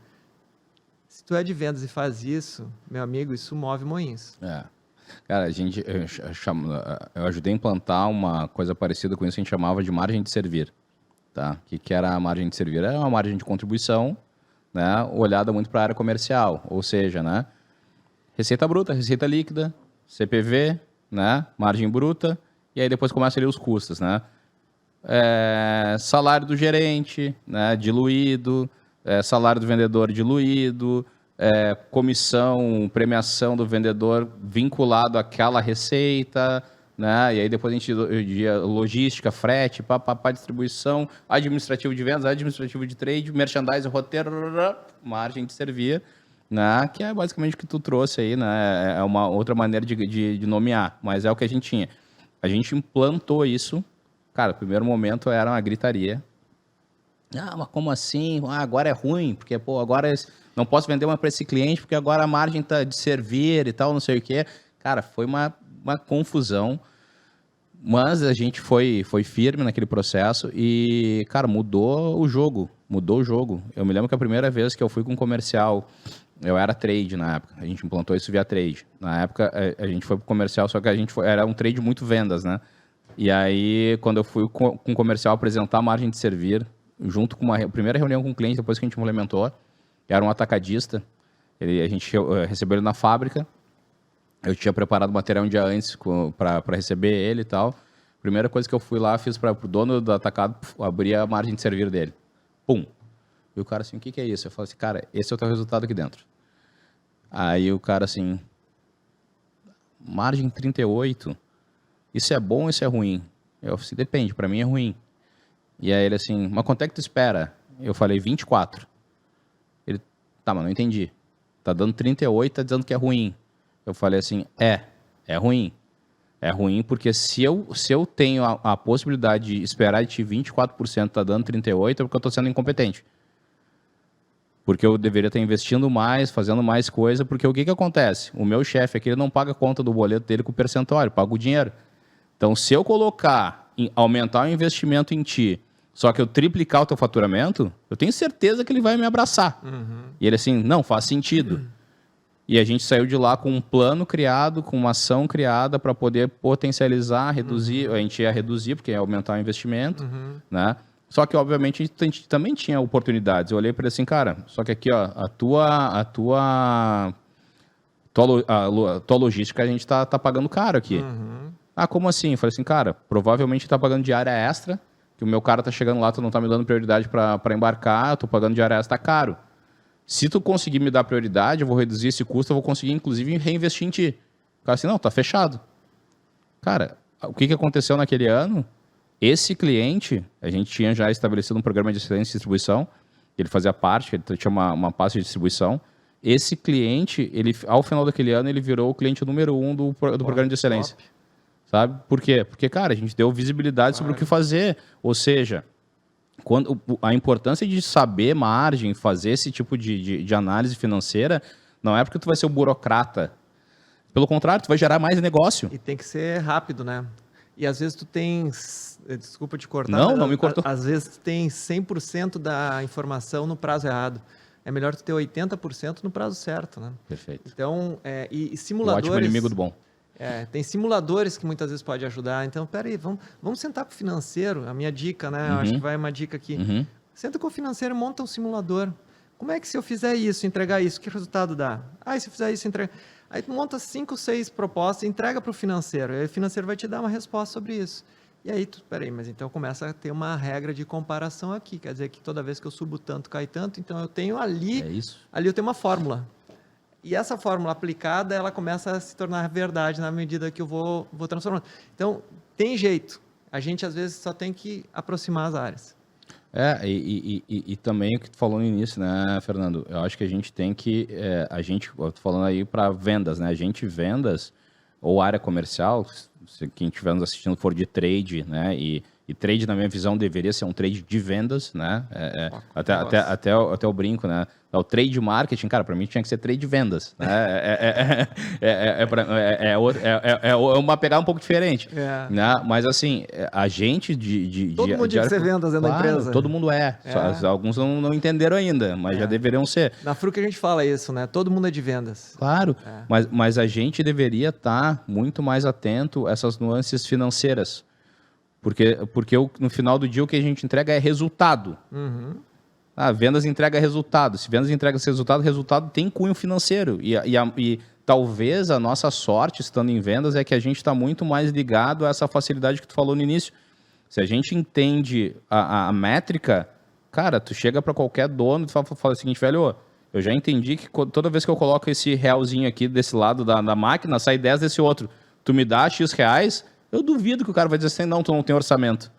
se tu é de vendas e faz isso, meu amigo, isso move moinhos. Cara, eu ajudei a implantar uma coisa parecida com isso, a gente chamava de margem de servir. Tá? O que era a margem de servir? É uma margem de contribuição, né, olhada muito para a área comercial, ou seja, né, receita bruta, receita líquida, CPV, né, margem bruta, e aí depois começa ali os custos, né? Salário do gerente, né, diluído, salário do vendedor diluído, comissão, premiação do vendedor vinculado àquela receita, né? E aí depois a gente logística, frete, distribuição, administrativo de vendas, administrativo de trade, merchandising, roteiro, margem de servir, né? Que é basicamente o que tu trouxe aí, né? É uma outra maneira de nomear, mas é o que a gente tinha. A gente implantou isso, cara, no primeiro momento era uma gritaria. Mas como assim? Agora é ruim, porque, agora não posso vender uma para esse cliente, porque agora a margem tá de servir e tal, não sei o quê. Cara, foi uma confusão, mas a gente foi firme naquele processo e, cara, mudou o jogo. Eu me lembro que a primeira vez que eu fui com um comercial, eu era trade na época, a gente implantou isso via trade. Na época, a gente foi pro comercial, só que era um trade muito vendas, né? E aí, quando eu fui com o comercial apresentar a margem de servir, junto com a primeira reunião com o cliente, depois que a gente implementou, era um atacadista, a gente recebeu ele na fábrica, eu tinha preparado material um dia antes para receber ele e tal. Primeira coisa que eu fui lá, fiz para o dono do atacado, abrir a margem de servir dele. Pum! E o cara assim, o que é isso? Eu falei assim, cara, esse é o teu resultado aqui dentro. Aí o cara assim, margem 38, isso é bom ou isso é ruim? Eu falei, depende, para mim é ruim. E aí ele assim, mas quanto é que tu espera? Eu falei, 24. Ele, tá, mas não entendi. Tá dando 38, tá dizendo que é ruim. Eu falei assim, é ruim. É ruim porque se eu tenho a possibilidade de esperar de ti 24%, tá dando 38%, é porque eu tô sendo incompetente. Porque eu deveria estar investindo mais, fazendo mais coisa, porque o que acontece? O meu chefe aqui, ele não paga a conta do boleto dele com o percentual, ele paga o dinheiro. Então, se eu colocar, aumentar o investimento em ti, só que eu triplicar o teu faturamento, eu tenho certeza que ele vai me abraçar. E ele assim, não, faz sentido. E a gente saiu de lá com um plano criado, com uma ação criada para poder potencializar, reduzir, a gente ia reduzir, porque ia aumentar o investimento, né? Só que, obviamente, a gente também tinha oportunidades. Eu olhei para ele assim, cara, só que aqui, ó, a tua logística a gente tá pagando caro aqui. Ah, como assim? Eu falei assim, cara, provavelmente tá pagando diária extra, que o meu cara tá chegando lá, tu não tá me dando prioridade para embarcar, eu tô pagando diária extra, tá caro. Se tu conseguir me dar prioridade, eu vou reduzir esse custo, eu vou conseguir, inclusive, reinvestir em ti. O cara assim, não, tá fechado. Cara, o que aconteceu naquele ano? Esse cliente, a gente tinha já estabelecido um programa de excelência de distribuição, ele fazia parte, ele tinha uma pasta de distribuição. Esse cliente, ele, ao final daquele ano, ele virou o cliente número 1 do programa de excelência. Top. Sabe? Por quê? Porque, cara, a gente deu visibilidade sobre o que fazer. Ou seja, a importância de saber margem, fazer esse tipo de análise financeira, não é porque tu vai ser o burocrata. Pelo contrário, tu vai gerar mais negócio. E tem que ser rápido, né? E às vezes tu tens... Desculpa te cortar. Não me cortou. Às vezes tu tem 100% da informação no prazo errado. É melhor tu ter 80% no prazo certo, né? Perfeito. Então, e simuladores... O ótimo inimigo do bom. Tem simuladores que muitas vezes pode ajudar. Então, peraí, vamos sentar com o financeiro. A minha dica, né? Eu acho que vai uma dica aqui. Senta com o financeiro, monta um simulador. Como é que se eu fizer isso, entregar isso, que resultado dá? E se eu fizer isso, entregar... Aí tu monta 5, 6 propostas, entrega para o financeiro. Aí o financeiro vai te dar uma resposta sobre isso. E aí tu, peraí, mas então começa a ter uma regra de comparação aqui. Quer dizer que toda vez que eu subo tanto, cai tanto. Então eu tenho ali... Ali eu tenho uma fórmula. E essa fórmula aplicada, ela começa a se tornar verdade na medida que eu vou transformando. Então, tem jeito. A gente, às vezes, só tem que aproximar as áreas. E também o que tu falou no início, né, Fernando? Eu acho que a gente tem que... eu tô falando aí para vendas, né? A gente vendas, ou área comercial, se quem estiver nos assistindo for de trade, né? E trade, na minha visão, deveria ser um trade de vendas, né? Até o brinco, né? O trade marketing, cara, para mim tinha que ser trade de vendas. Né? É uma pegada um pouco diferente. Né? Mas assim, a gente todo mundo tinha que ser vendas dentro da empresa. Todo mundo Só, alguns não entenderam ainda, mas já deveriam ser. Na FRUC a gente fala isso, né? Todo mundo é de vendas. Claro, mas a gente deveria estar muito mais atento a essas nuances financeiras. Porque no final do dia o que a gente entrega é resultado. Vendas entrega resultado. Se vendas entrega esse resultado tem cunho financeiro. E talvez a nossa sorte, estando em vendas, é que a gente está muito mais ligado a essa facilidade que tu falou no início. Se a gente entende a métrica, cara, tu chega para qualquer dono e tu fala o seguinte, velho, eu já entendi que toda vez que eu coloco esse realzinho aqui desse lado da máquina, sai 10 desse outro. Tu me dá X reais... Eu duvido que o cara vai dizer assim, não, tu não tem orçamento.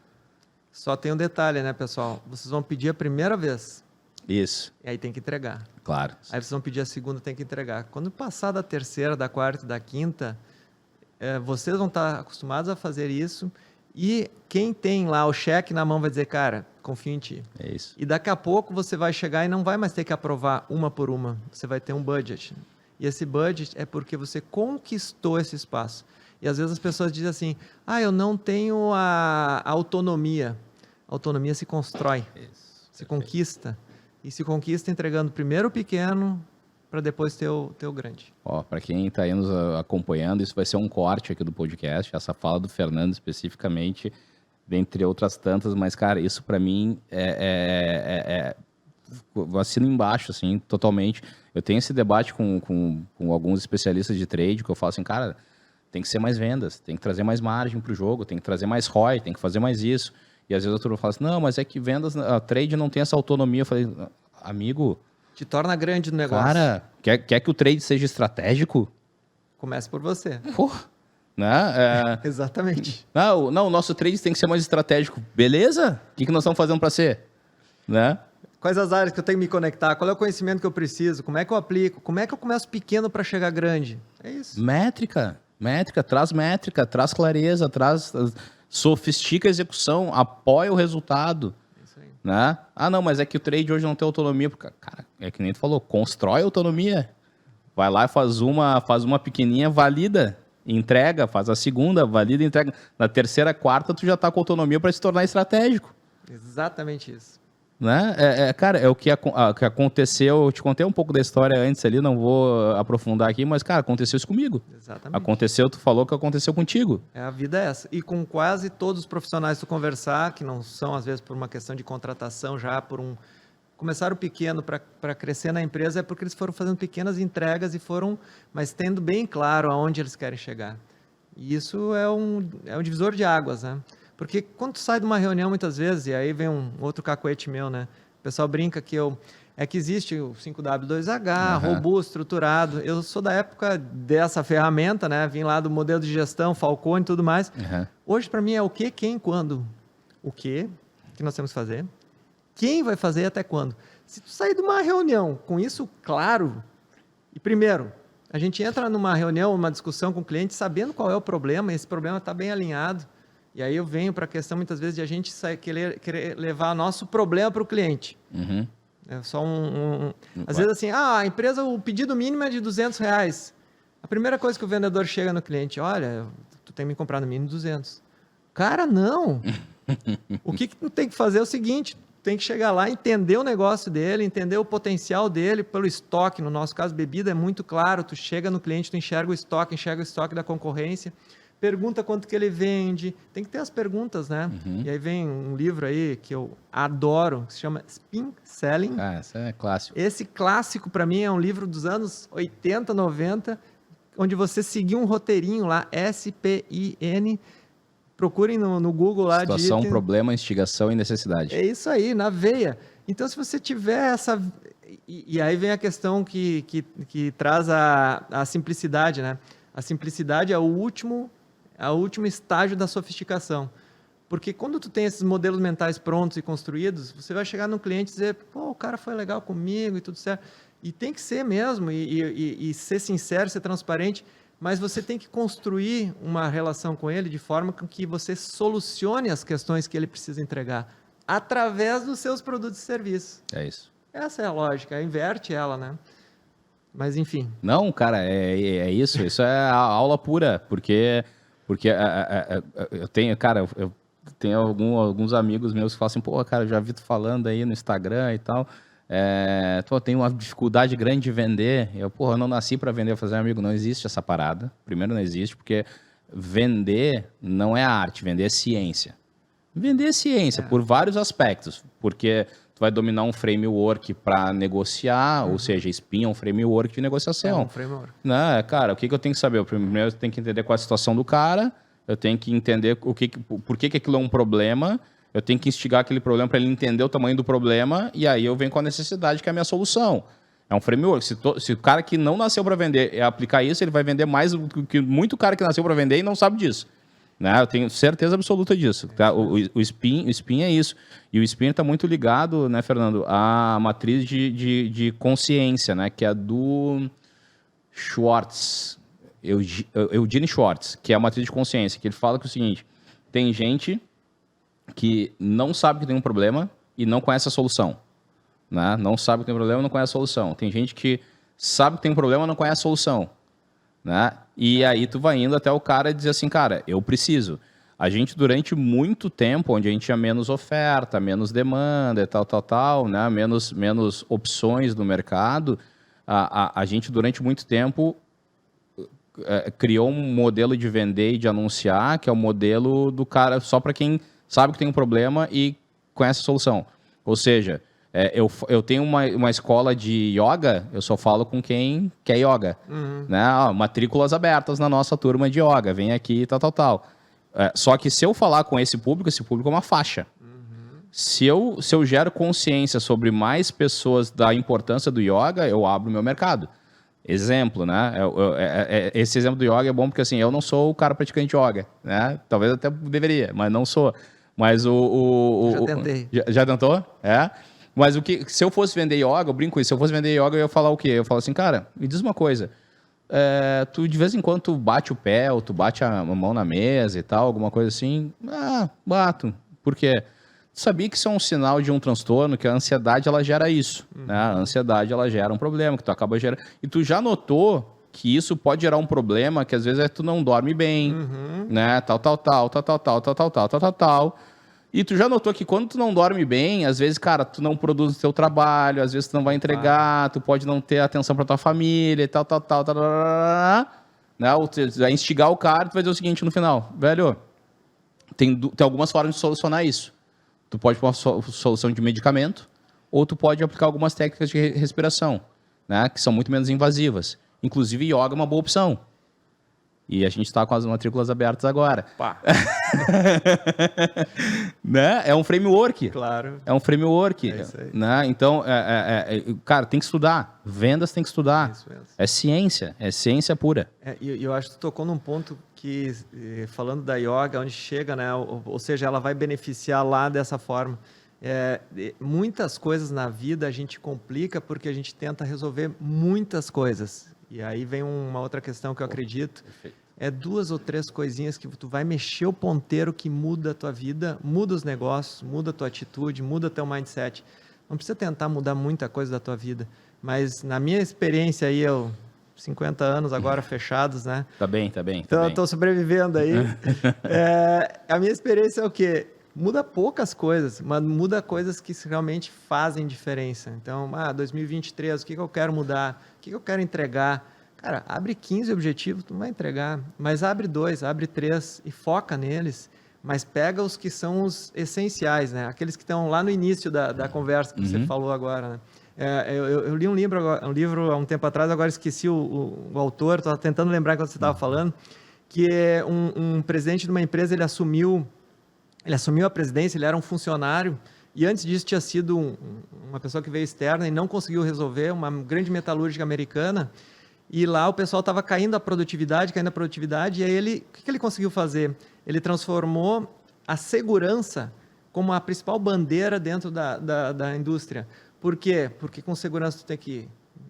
Só tem um detalhe, né, pessoal? Vocês vão pedir a primeira vez. Isso. E aí tem que entregar. Claro. Aí vocês vão pedir a segunda, tem que entregar. Quando passar da terceira, da quarta e da quinta, vocês vão estar acostumados a fazer isso. E quem tem lá o cheque na mão vai dizer, cara, confio em ti. É isso. E daqui a pouco você vai chegar e não vai mais ter que aprovar uma por uma. Você vai ter um budget. E esse budget é porque você conquistou esse espaço. E às vezes as pessoas dizem assim, eu não tenho a autonomia. A autonomia se constrói, se conquista. E se conquista entregando primeiro o pequeno, para depois ter o grande. Para quem está aí nos acompanhando, isso vai ser um corte aqui do podcast, essa fala do Fernando especificamente, dentre outras tantas, mas, cara, isso para mim assino embaixo, assim, totalmente. Eu tenho esse debate com alguns especialistas de trade, que eu falo assim, cara... Tem que ser mais vendas, tem que trazer mais margem para o jogo, tem que trazer mais ROI, tem que fazer mais isso. E às vezes a turma fala assim, não, mas é que vendas, a trade não tem essa autonomia. Eu falei, amigo, te torna grande no negócio. Cara, quer que o trade seja estratégico? Comece por você. Porra, né? Exatamente. Não, o nosso trade tem que ser mais estratégico. Beleza? O que nós estamos fazendo para ser? Né? Quais as áreas que eu tenho que me conectar? Qual é o conhecimento que eu preciso? Como é que eu aplico? Como é que eu começo pequeno para chegar grande? É isso. Métrica, traz clareza, sofistica a execução, apoia o resultado. Isso aí. Né? Ah, não, mas é que o trade hoje não tem autonomia. Cara, é que nem tu falou, constrói autonomia. Vai lá e faz uma pequenininha, valida, entrega, faz a segunda, valida, entrega. Na terceira, quarta, tu já tá com autonomia para se tornar estratégico. Exatamente isso. Né? Cara, é o que aconteceu. Eu te contei um pouco da história antes ali, não vou aprofundar aqui, mas, cara, aconteceu isso comigo. Exatamente. Aconteceu, tu falou que aconteceu contigo. A vida é essa. E com quase todos os profissionais que tu conversar, que não são, às vezes, por uma questão de contratação já, começaram pequeno para crescer na empresa, é porque eles foram fazendo pequenas entregas e foram, mas tendo bem claro aonde eles querem chegar. E isso é um divisor de águas, né? Porque quando tu sai de uma reunião, muitas vezes, e aí vem um outro cacoete meu, né? O pessoal brinca que que existe o 5W2H, robusto, estruturado. Eu sou da época dessa ferramenta, né? Vim lá do modelo de gestão, Falcone e tudo mais. Hoje, para mim, é o que, quem, quando. O que nós temos que fazer. Quem vai fazer e até quando. Se tu sair de uma reunião com isso claro, e primeiro, a gente entra numa reunião, uma discussão com o cliente, sabendo qual é o problema, e esse problema está bem alinhado. E aí eu venho para a questão, muitas vezes, de a gente querer levar nosso problema para o cliente. É só Às vezes assim, a empresa, o pedido mínimo é de R$200. A primeira coisa que o vendedor chega no cliente, olha, tu tem que me comprar no mínimo 200. Cara, não! O que tu tem que fazer é o seguinte, tem que chegar lá, entender o negócio dele, entender o potencial dele pelo estoque. No nosso caso, bebida é muito claro, tu chega no cliente, tu enxerga o estoque da concorrência, pergunta quanto que ele vende, tem que ter as perguntas, né? E aí vem um livro aí que eu adoro, que se chama Spin Selling. Esse é clássico. Esse clássico, para mim, é um livro dos anos 80, 90, onde você seguir um roteirinho lá, SPIN, procurem no Google lá. Situação, problema, instigação e necessidade. É isso aí, na veia. Então, se você tiver essa... E aí vem a questão que traz a simplicidade, né? A simplicidade é o último estágio da sofisticação. Porque quando tu tem esses modelos mentais prontos e construídos, você vai chegar no cliente e dizer, pô, o cara foi legal comigo e tudo certo. E tem que ser mesmo, e ser sincero, ser transparente, mas você tem que construir uma relação com ele de forma que você solucione as questões que ele precisa entregar através dos seus produtos e serviços. É isso. Essa é a lógica, inverte ela, né? Mas enfim. Não, cara, é isso. Isso é a aula pura, porque eu tenho, cara, eu tenho alguns amigos meus que falam assim, pô, cara, eu já vi tu falando aí no Instagram e tal, eu tenho uma dificuldade grande de vender. Eu não nasci para vender, fazer amigo, não existe essa parada. Primeiro, não existe, porque vender não é arte, vender é ciência. Vender é ciência, por vários aspectos, porque tu vai dominar um framework para negociar, ou seja, Spin é um framework de negociação. É um framework. Né? Cara, o que eu tenho que saber? Primeiro, eu tenho que entender qual é a situação do cara, eu tenho que entender por que aquilo é um problema, eu tenho que instigar aquele problema para ele entender o tamanho do problema, e aí eu venho com a necessidade, que é a minha solução. É um framework. Se o cara que não nasceu para vender aplicar isso, ele vai vender mais do que muito cara que nasceu para vender e não sabe disso. Né? Eu tenho certeza absoluta disso. Tá? O Spin é isso. E o Spin está muito ligado, né, Fernando, à matriz de consciência, né, que é a do Schwartz, Eugene Schwartz, que é a matriz de consciência, que ele fala que é o seguinte, tem gente que não sabe que tem um problema e não conhece a solução. Né? Não sabe que tem um problema e não conhece a solução. Tem gente que sabe que tem um problema e não conhece a solução. Né? E aí tu vai indo até o cara dizer assim, cara, eu preciso. A gente, durante muito tempo, onde a gente tinha menos oferta, menos demanda e tal, né? menos opções no mercado, a gente, durante muito tempo, criou um modelo de vender e de anunciar, que é o modelo do cara só para quem sabe que tem um problema e conhece a solução. Ou seja, eu tenho uma escola de yoga, eu só falo com quem quer yoga. Né? Matrículas abertas na nossa turma de yoga, vem aqui e tal. Só que se eu falar com esse público é uma faixa. Se eu gero consciência sobre mais pessoas da importância do yoga, eu abro o meu mercado. Exemplo, né? Esse exemplo do yoga é bom porque, assim, eu não sou o cara praticante de yoga, né? Talvez eu até deveria, mas não sou. Mas Já tentei. Já tentou? É? Mas se eu fosse vender yoga, eu brinco com isso, se eu fosse vender yoga, eu ia falar o quê? Eu falo assim, cara, me diz uma coisa, tu de vez em quando tu bate o pé, ou tu bate a mão na mesa e tal, alguma coisa assim? Ah, bato. Por quê? Tu sabia que isso é um sinal de um transtorno, que a ansiedade, ela gera isso, né? A ansiedade, ela gera um problema, que tu acaba gerando... E tu já notou que isso pode gerar um problema, que às vezes tu não dorme bem, né? Tal. E tu já notou que quando tu não dorme bem, às vezes, cara, tu não produz o teu trabalho, às vezes tu não vai entregar, tu pode não ter atenção pra tua família e tal, né? Ou tu vai instigar o cara, tu vai dizer o seguinte no final, velho, tem algumas formas de solucionar isso. Tu pode pôr uma solução de medicamento, ou tu pode aplicar algumas técnicas de respiração, né? Que são muito menos invasivas. Inclusive, yoga é uma boa opção. E a gente está com as matrículas abertas agora. Pá. Né? É um framework. Claro. É um framework. É isso aí. Né? Então, cara, tem que estudar. Vendas tem que estudar. Isso mesmo. É ciência pura. E eu acho que tu tocou num ponto que, falando da yoga, onde chega, né? Ou seja, ela vai beneficiar lá dessa forma. Muitas coisas na vida a gente complica porque a gente tenta resolver muitas coisas. E aí vem uma outra questão que eu acredito. Perfeito. 2 ou 3 coisinhas que tu vai mexer o ponteiro que muda a tua vida, muda os negócios, muda a tua atitude, muda teu mindset. Não precisa tentar mudar muita coisa da tua vida. Mas na minha experiência aí, 50 anos agora fechados, né? Tá bem. Então, estou sobrevivendo aí. A minha experiência é o quê? Muda poucas coisas, mas muda coisas que realmente fazem diferença. Então, 2023, o que eu quero mudar? O que eu quero entregar? Cara, abre 15 objetivos, tu não vai entregar, mas abre 2, abre 3 e foca neles, mas pega os que são os essenciais, né? Aqueles que estão lá no início da conversa que você falou agora, né? Eu li um livro há um tempo atrás, agora esqueci o autor, estava tentando lembrar quando você estava falando, que é um presidente de uma empresa, ele assumiu a presidência, ele era um funcionário, e antes disso tinha sido uma pessoa que veio externa e não conseguiu resolver, uma grande metalúrgica americana, e lá o pessoal estava caindo a produtividade, e aí o que ele conseguiu fazer? Ele transformou a segurança como a principal bandeira dentro da indústria. Por quê? Porque com segurança tu tem que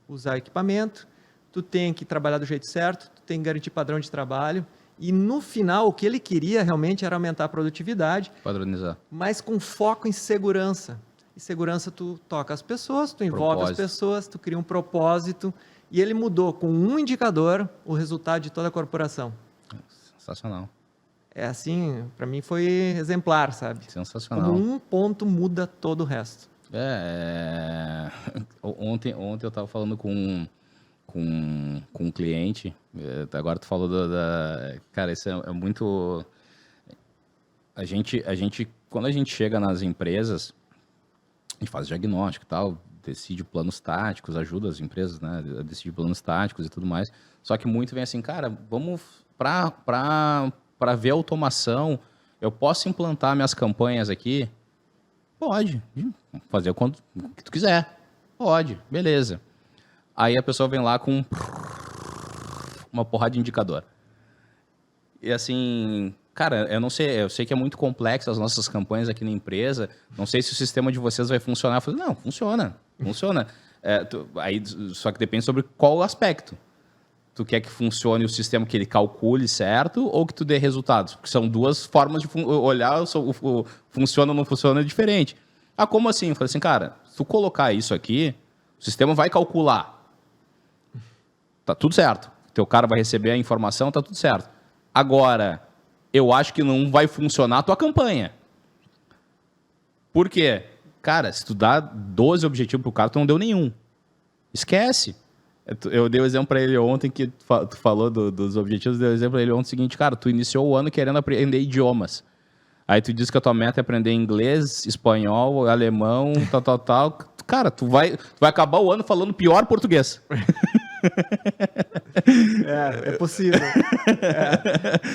usar equipamento, tu tem que trabalhar do jeito certo, tu tem que garantir padrão de trabalho, e no final o que ele queria realmente era aumentar a produtividade, Padronizar. mas com foco em segurança. E segurança tu toca as pessoas, tu envolve as pessoas, tu cria um propósito, e ele mudou com um indicador o resultado de toda a corporação. Sensacional. Assim, para mim foi exemplar, sabe? Sensacional. Como um ponto muda todo o resto. Ontem eu estava falando com um cliente, agora tu falou cara, isso é muito... A gente, quando a gente chega nas empresas, a gente faz diagnóstico e tal, decide planos táticos, ajuda as empresas, né, a decidir planos táticos e tudo mais, só que muito vem assim, cara, vamos para ver automação, eu posso implantar minhas campanhas aqui? Pode, fazer o que tu quiser, pode, beleza. Aí a pessoa vem lá com uma porrada de indicador. E assim, cara, eu não sei, eu sei que é muito complexo as nossas campanhas aqui na empresa, não sei se o sistema de vocês vai funcionar. Eu falei, não, funciona. Aí, só que depende sobre qual aspecto. Tu quer que funcione o sistema, que ele calcule certo, ou que tu dê resultados? Porque são duas formas de olhar, o funciona ou não funciona é diferente. Como assim? Eu falei assim, cara, se tu colocar isso aqui, o sistema vai calcular. Tá tudo certo. Teu cara vai receber a informação, tá tudo certo. Agora, eu acho que não vai funcionar a tua campanha. Por quê? Cara, se tu dá 12 objetivos pro cara, tu não deu nenhum. Esquece. Eu dei o exemplo para ele ontem, que tu falou dos objetivos, dei o exemplo para ele ontem o seguinte, cara, tu iniciou o ano querendo aprender idiomas. Aí tu disse que a tua meta é aprender inglês, espanhol, alemão, tal. Cara, tu vai acabar o ano falando pior português. É possível.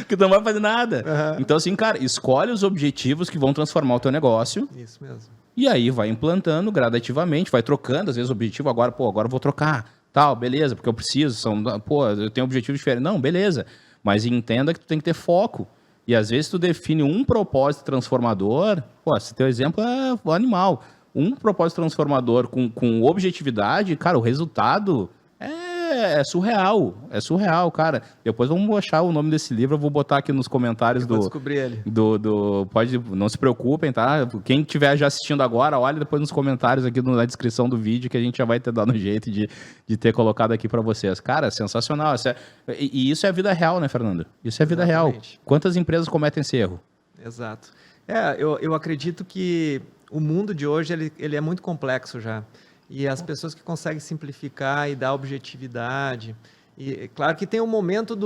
Que tu não vai fazer nada. Uhum. Então, assim, cara, escolhe os objetivos que vão transformar o teu negócio. Isso mesmo. E aí vai implantando gradativamente, vai trocando, às vezes, o objetivo. Agora eu vou trocar. Tal, beleza, porque eu preciso. Eu tenho objetivos diferentes. Não, beleza. Mas entenda que tu tem que ter foco. E às vezes tu define um propósito transformador. Esse teu exemplo é o animal. Um propósito transformador com objetividade, cara, o resultado é surreal. É surreal, cara. Depois vamos achar o nome desse livro, eu vou botar aqui nos comentários vou descobrir ele. Pode, não se preocupem, tá? Quem estiver já assistindo agora, olha depois nos comentários aqui na descrição do vídeo que a gente já vai ter dado um jeito de ter colocado aqui para vocês. Cara, sensacional. E isso é a vida real, né, Fernando? Isso é a vida real. Quantas empresas cometem esse erro? Exato. Eu acredito que o mundo de hoje ele é muito complexo já. E as pessoas que conseguem simplificar e dar objetividade. E claro que tem um momento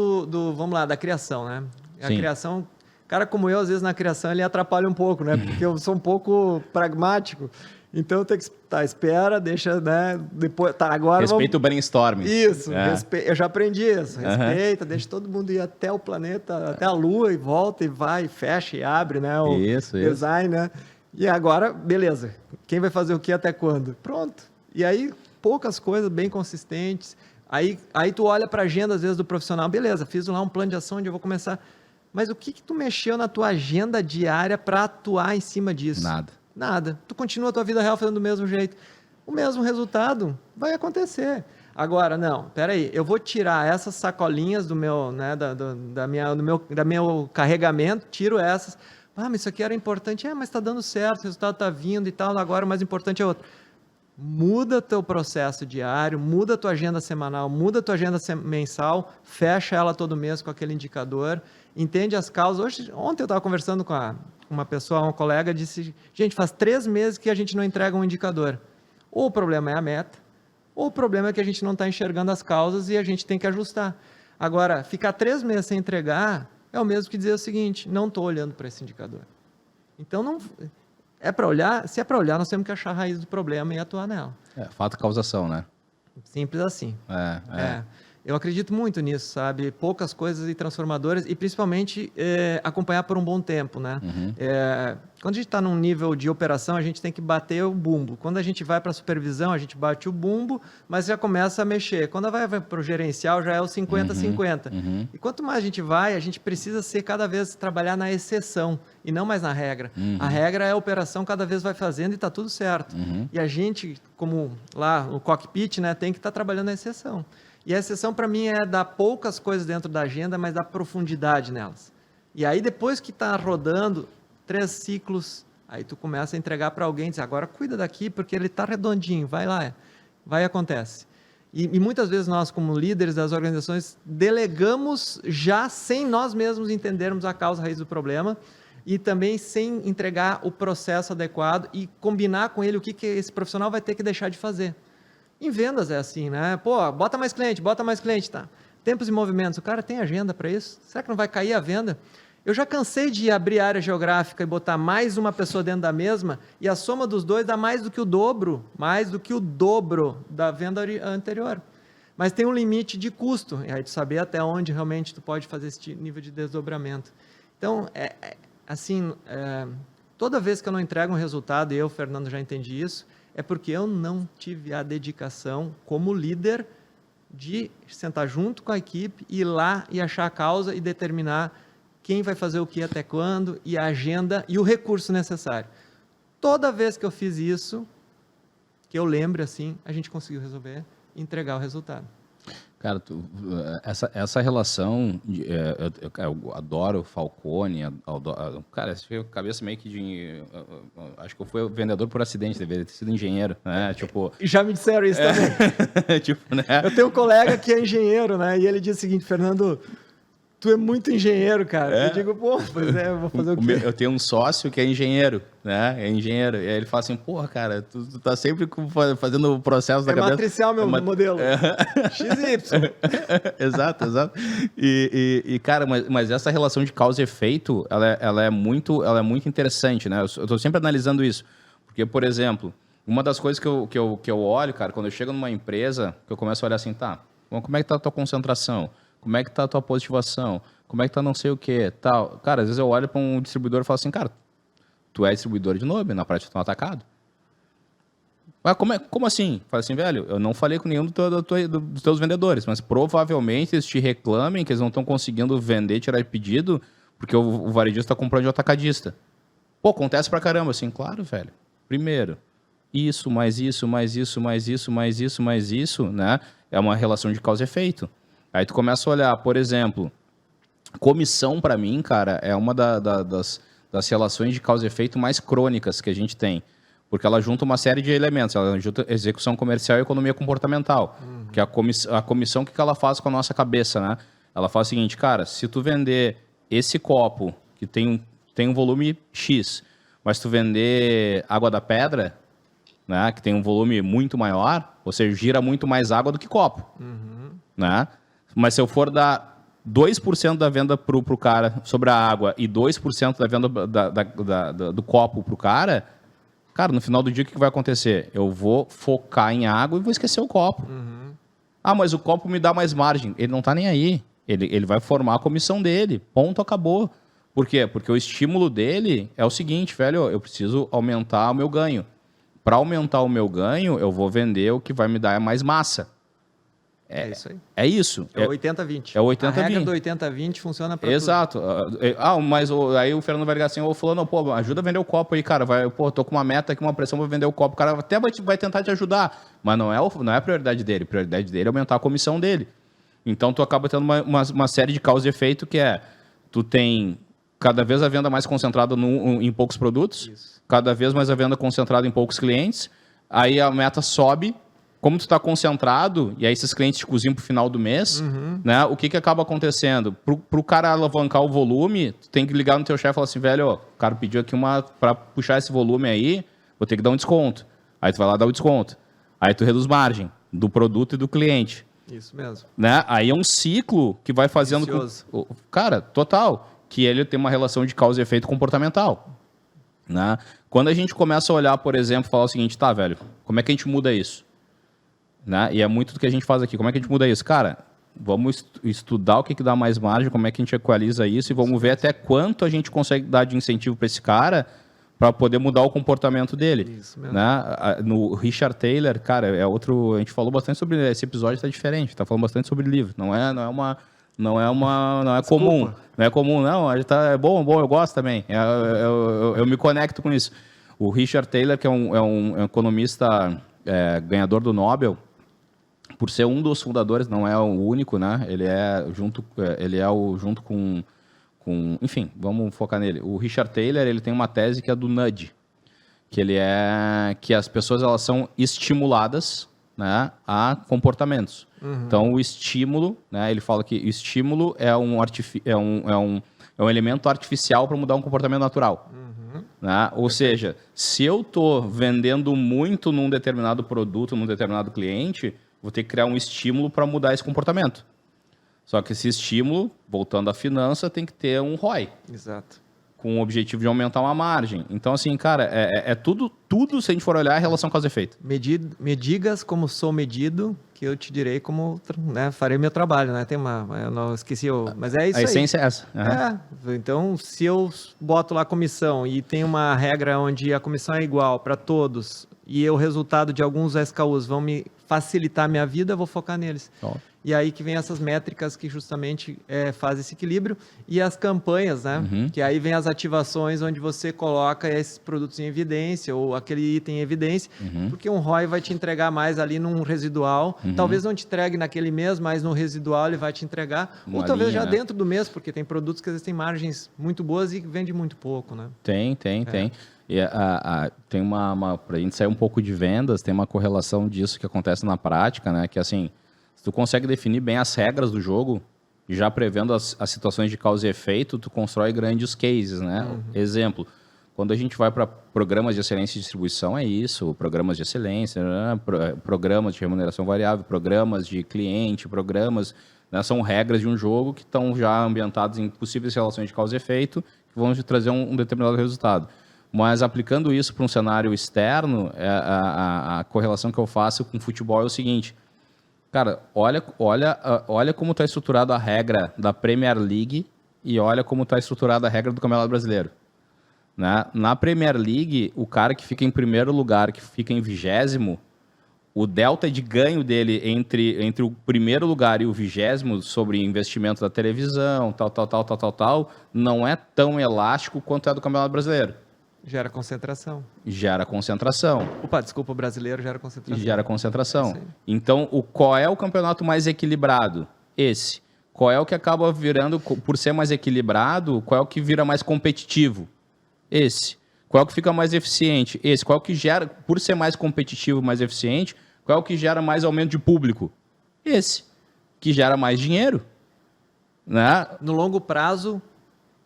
vamos lá, da criação, né? A Sim. criação, cara como eu, às vezes na criação ele atrapalha um pouco, né? Porque eu sou um pouco pragmático. Então eu tenho que espera, deixa, né? Depois, agora respeita o brainstorming. Isso, eu já aprendi isso. Respeita, deixa todo mundo ir até o planeta, até a Lua e volta e vai, fecha e abre, né? O design, né? E agora, beleza. Quem vai fazer o que até quando? Pronto. E aí, poucas coisas bem consistentes. Aí tu olha para a agenda, às vezes, do profissional. Beleza, fiz lá um plano de ação onde eu vou começar. Mas o que tu mexeu na tua agenda diária para atuar em cima disso? Nada. Tu continua a tua vida real fazendo do mesmo jeito. O mesmo resultado vai acontecer. Agora, não, peraí, eu vou tirar essas sacolinhas do meu, né, da meu carregamento, tiro essas. Mas isso aqui era importante. Mas está dando certo, o resultado está vindo e tal, agora o mais importante é outro. Muda teu processo diário, muda tua agenda semanal, muda tua agenda mensal, fecha ela todo mês com aquele indicador, entende as causas. Ontem eu estava conversando com uma pessoa, um colega, disse, gente, faz 3 meses que a gente não entrega um indicador. Ou o problema é a meta, ou o problema é que a gente não está enxergando as causas e a gente tem que ajustar. Agora, ficar 3 meses sem entregar é o mesmo que dizer o seguinte, não estou olhando para esse indicador. Então, não... É para olhar? Se é para olhar, nós temos que achar a raiz do problema e atuar nela. Fato causação, né? Simples assim. Eu acredito muito nisso, sabe? Poucas coisas e transformadoras e principalmente acompanhar por um bom tempo, né? Uhum. Quando a gente está num nível de operação, a gente tem que bater o bumbo. Quando a gente vai para a supervisão, a gente bate o bumbo, mas já começa a mexer. Quando vai para o gerencial, já é o 50-50. Uhum. E quanto mais a gente precisa cada vez trabalhar na exceção e não mais na regra. Uhum. A regra é a operação, cada vez vai fazendo e está tudo certo. Uhum. E a gente, como lá no cockpit, né, tem que estar trabalhando na exceção. E a exceção, para mim, é dar poucas coisas dentro da agenda, mas dar profundidade nelas. E aí, depois que está rodando 3 ciclos, aí tu começa a entregar para alguém, diz, agora cuida daqui, porque ele está redondinho, vai lá, vai e acontece. E muitas vezes nós, como líderes das organizações, delegamos já sem nós mesmos entendermos a causa, a raiz do problema, e também sem entregar o processo adequado e combinar com ele o que esse profissional vai ter que deixar de fazer. Em vendas é assim, né? Bota mais cliente, tá? Tempos e movimentos, o cara tem agenda para isso? Será que não vai cair a venda? Eu já cansei de abrir área geográfica e botar mais uma pessoa dentro da mesma e a soma dos dois dá mais do que o dobro da venda anterior. Mas tem um limite de custo, e aí tu saber até onde realmente tu pode fazer esse nível de desdobramento. Então, toda vez que eu não entrego um resultado, e eu, Fernando, já entendi isso, é porque eu não tive a dedicação como líder de sentar junto com a equipe, ir lá e achar a causa e determinar quem vai fazer o que até quando, e a agenda e o recurso necessário. Toda vez que eu fiz isso, que eu lembre assim, a gente conseguiu resolver e entregar o resultado. Cara, essa relação, eu adoro Falcone, cara, eu cabeça meio que de... acho que eu fui vendedor por acidente, deveria ter sido engenheiro, né? Tipo... E já me disseram isso também. Tipo, né? Eu tenho um colega que é engenheiro, né? E ele diz o seguinte, Fernando... Tu é muito engenheiro, cara. Eu digo, pois eu vou fazer o quê? Eu tenho um sócio que é engenheiro, né? É engenheiro. E aí ele fala assim, cara, tu tá sempre fazendo o processo da cabeça. É matricial meu modelo. XY. Exato. E cara, mas essa relação de causa e efeito, ela é muito interessante, né? Eu tô sempre analisando isso. Porque, por exemplo, uma das coisas que eu olho, cara, quando eu chego numa empresa, que eu começo a olhar assim, Como é que tá a tua concentração? Como é que tá a tua positivação? Como é que tá não sei o que, tal. Cara, às vezes eu olho para um distribuidor e falo assim, cara, tu é distribuidor de nome, na prática tu é um atacado. Mas como assim? Fala assim, velho, eu não falei com nenhum dos teus vendedores, mas provavelmente eles te reclamem que eles não estão conseguindo vender, tirar pedido, porque o varejista está comprando de atacadista. Pô, acontece pra caramba, assim, claro, velho. Primeiro, isso, mais isso, mais isso, mais isso, mais isso, mais isso, né? É uma relação de causa e efeito. Aí tu começa a olhar, por exemplo, comissão pra mim, cara, é uma das relações de causa e efeito mais crônicas que a gente tem. Porque ela junta uma série de elementos. Ela junta execução comercial e economia comportamental. Que a comissão, o que ela faz com a nossa cabeça, né? Ela faz o seguinte, cara, se tu vender esse copo, que tem um volume X, mas tu vender água da pedra, né, que tem um volume muito maior, ou seja, gira muito mais água do que copo. Né? Mas se eu for dar 2% da venda pro cara sobre a água e 2% da venda do copo pro cara, no final do dia o que vai acontecer? Eu vou focar em água e vou esquecer o copo. Ah, mas o copo me dá mais margem. Ele não tá nem aí. Ele vai formar a comissão dele. Ponto, acabou. Por quê? Porque o estímulo dele é o seguinte, velho, eu preciso aumentar o meu ganho. Para aumentar o meu ganho, eu vou vender o que vai me dar mais massa. É isso aí. É isso. É o 80-20. É o 80-20. A regra do 80-20 funciona para tudo. Exato. Mas aí o Fernando vai ligar assim, falou, não, pô, ajuda a vender o copo aí, cara. Tô com uma meta aqui, uma pressão para vender o copo. O cara até vai tentar te ajudar, mas não é a prioridade dele. A prioridade dele é aumentar a comissão dele. Então, tu acaba tendo uma série de causa e efeito que tu tem cada vez a venda mais concentrada em poucos produtos, isso. Cada vez mais a venda concentrada em poucos clientes, aí a meta sobe. Como tu está concentrado, e aí esses clientes te cozinham para o final do mês, né? O que acaba acontecendo? Para o cara alavancar o volume, tu tem que ligar no teu chefe e falar assim, velho, o cara pediu aqui para puxar esse volume aí, vou ter que dar um desconto. Aí tu vai lá dar o desconto. Aí tu reduz margem do produto e do cliente. Isso mesmo. Né? Aí é um ciclo que vai fazendo... Cara, total. Que ele tem uma relação de causa e efeito comportamental. Né? Quando a gente começa a olhar, por exemplo, falar o seguinte, tá, velho, como é que a gente muda isso? Né? E é muito do que a gente faz aqui. Como é que a gente muda isso? Cara, vamos estudar o que dá mais margem, como é que a gente equaliza isso e vamos ver até quanto a gente consegue dar de incentivo para esse cara para poder mudar o comportamento dele. Isso mesmo. Né? No Richard Taylor, cara, é outro... A gente falou bastante sobre... Esse episódio está diferente, está falando bastante sobre livro. Não é comum. Não é comum, não. É bom, eu gosto também. Eu me conecto com isso. O Richard Taylor, que é um economista ganhador do Nobel, por ser um dos fundadores, não é o único, né? Ele é junto com... Enfim, vamos focar nele. O Richard Taylor, ele tem uma tese que é do nudge, que as pessoas elas são estimuladas, né, a comportamentos. Então, o estímulo, né, ele fala que o estímulo é um elemento artificial para mudar um comportamento natural. Né? Ou seja, se eu estou vendendo muito num determinado produto, num determinado cliente, vou ter que criar um estímulo para mudar esse comportamento. Só que esse estímulo, voltando à finança, tem que ter um ROI. Exato. Com o objetivo de aumentar uma margem. Então, assim, cara, tudo, se a gente for olhar, é relação causa e efeito. Me digas como sou medido, que eu te direi como, né, farei meu trabalho, né? Eu não esqueci, mas é isso aí. A essência é essa. Então, se eu boto lá a comissão e tem uma regra onde a comissão é igual para todos e o resultado de alguns SKUs vão me facilitar a minha vida, eu vou focar neles. E aí que vem essas métricas que justamente fazem esse equilíbrio e as campanhas, né? Que aí vem as ativações onde você coloca esses produtos em evidência ou aquele item em evidência, porque um ROI vai te entregar mais ali num residual. Talvez não te entregue naquele mês, mas no residual ele vai te entregar. Ou talvez já dentro do mês, porque tem produtos que às vezes têm margens muito boas e vende muito pouco, né? Tem. E tem para a gente sair um pouco de vendas, tem uma correlação disso que acontece na prática, né? Que assim, se tu consegue definir bem as regras do jogo, já prevendo as situações de causa e efeito, tu constrói grandes cases, né? Exemplo, quando a gente vai para programas de excelência e distribuição, é isso, programas de excelência, né? Programas de remuneração variável, programas de cliente, né? São regras de um jogo que estão já ambientados em possíveis relações de causa e efeito, que vão te trazer um determinado resultado. Mas aplicando isso para um cenário externo, a correlação que eu faço com o futebol é o seguinte: Cara, olha como está estruturada a regra da Premier League e olha como está estruturada a regra do Campeonato Brasileiro. Né? Na Premier League, o cara que fica em primeiro lugar, que fica em 20º, o delta de ganho dele entre o primeiro lugar e o 20º sobre investimento da televisão, tal, não é tão elástico quanto é do Campeonato Brasileiro. Gera concentração. Opa, desculpa, o brasileiro gera concentração. Gera concentração. Então, qual é o campeonato mais equilibrado? Esse. Qual é o que acaba virando, por ser mais equilibrado, qual é o que vira mais competitivo? Esse. Qual é o que fica mais eficiente? Esse. Qual é o que gera, por ser mais competitivo, mais eficiente, qual é o que gera mais aumento de público? Esse. Que gera mais dinheiro. Né? No longo prazo,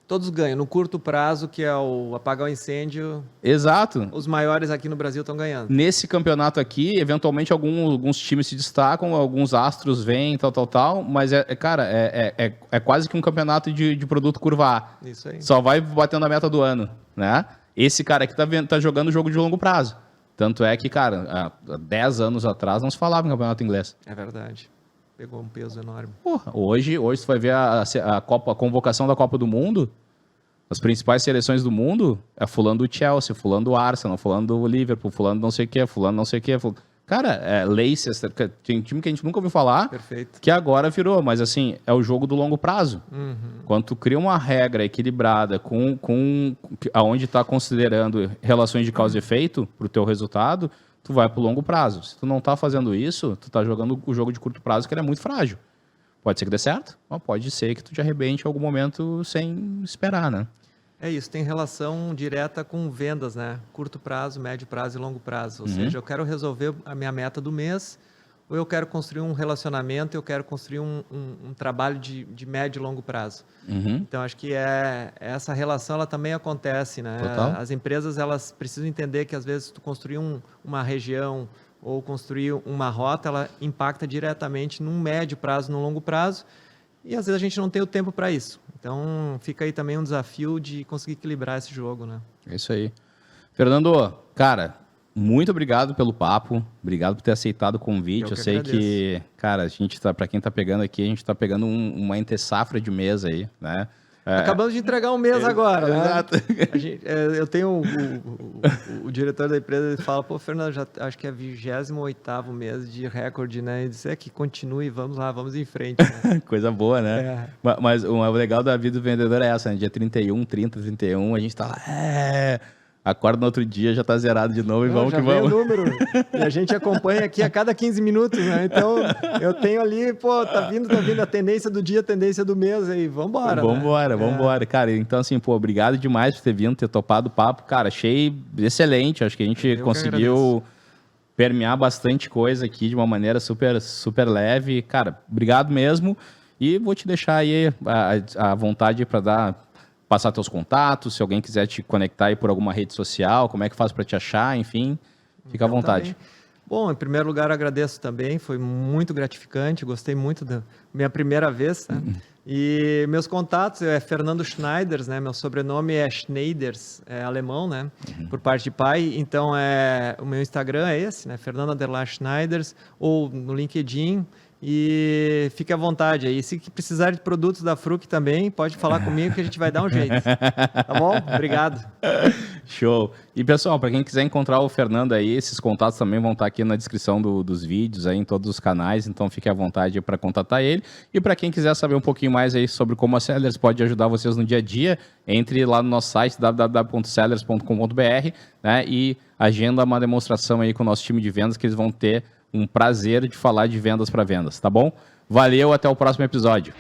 todos ganham. No curto prazo, que é o apagar o incêndio... Exato. Os maiores aqui no Brasil estão ganhando. Nesse campeonato aqui, eventualmente, alguns times se destacam, alguns astros vêm, tal, mas, cara, é quase que um campeonato de produto curva A. Isso aí. Só vai batendo a meta do ano, né? Esse cara aqui tá jogando jogo de longo prazo. Tanto é que, cara, há 10 anos atrás não se falava em campeonato inglês. É verdade. Pegou um peso enorme. Porra, hoje você vai ver a convocação da Copa do Mundo, as principais seleções do mundo, é fulano do Chelsea, fulano do Arsenal, fulano do Liverpool, fulano não sei o quê, fulano não sei o quê. Cara, Leicester, tem time que a gente nunca ouviu falar, perfeito, que agora virou, mas assim, é o jogo do longo prazo. Uhum. Quando tu cria uma regra equilibrada aonde está considerando relações de causa e efeito para o teu resultado, tu vai para o longo prazo. Se tu não está fazendo isso, tu está jogando o jogo de curto prazo, que ele é muito frágil. Pode ser que dê certo, mas pode ser que tu te arrebente em algum momento sem esperar, né? É isso, tem relação direta com vendas, né? Curto prazo, médio prazo e longo prazo. Ou seja, eu quero resolver a minha meta do mês, ou eu quero construir um relacionamento, eu quero construir um trabalho de médio e longo prazo. Então, acho que essa relação ela também acontece, né? Total. As empresas elas precisam entender que, às vezes, tu construir uma região ou construir uma rota, ela impacta diretamente num médio prazo, num longo prazo, e às vezes a gente não tem o tempo para isso. Então, fica aí também um desafio de conseguir equilibrar esse jogo, né? É isso aí. Fernando, cara, muito obrigado pelo papo, obrigado por ter aceitado o convite. Eu sei agradeço. Que, cara, a gente tá, para quem tá pegando aqui, a gente tá pegando uma entre-safra de mês aí, né? Acabamos de entregar um mês agora, né? Exato. Eu tenho o diretor da empresa, ele fala, pô, Fernando, já acho que é 28º mês de recorde, né? E disse, que continue, vamos lá, vamos em frente. Né? Coisa boa, né? Mas o legal da vida do vendedor é essa, né? Dia 31, 30, 31, a gente tá lá, acorda no outro dia, já tá zerado de novo e vamos que vamos. Já vem o número. E a gente acompanha aqui a cada 15 minutos, né? Então, eu tenho ali, pô, tá vindo a tendência do dia, a tendência do mês aí, vambora. Vambora. Cara, então assim, pô, obrigado demais por ter vindo, ter topado o papo. Cara, achei excelente, acho que a gente conseguiu permear bastante coisa aqui de uma maneira super, super leve. Cara, obrigado mesmo e vou te deixar aí a vontade para passar teus contatos, se alguém quiser te conectar aí por alguma rede social, como é que faz para te achar, enfim, fica à vontade. Também. Bom, em primeiro lugar, agradeço também, foi muito gratificante, gostei muito da minha primeira vez, né? E meus contatos é Fernando Schneiders, né? Meu sobrenome é Schneiders, é alemão, né? Por parte de pai, então o meu Instagram é esse, né? Fernando_Schneiders, ou no LinkedIn. E fique à vontade aí. Se precisar de produtos da Fruc também, pode falar comigo que a gente vai dar um jeito. Tá bom? Obrigado. Show. E pessoal, para quem quiser encontrar o Fernando aí, esses contatos também vão estar aqui na descrição dos vídeos aí em todos os canais, então fique à vontade para contatar ele. E para quem quiser saber um pouquinho mais aí sobre como a Sellers pode ajudar vocês no dia a dia, entre lá no nosso site www.sellers.com.br, né, e agenda uma demonstração aí com o nosso time de vendas que eles vão ter um prazer de falar de vendas para vendas, tá bom? Valeu, até o próximo episódio.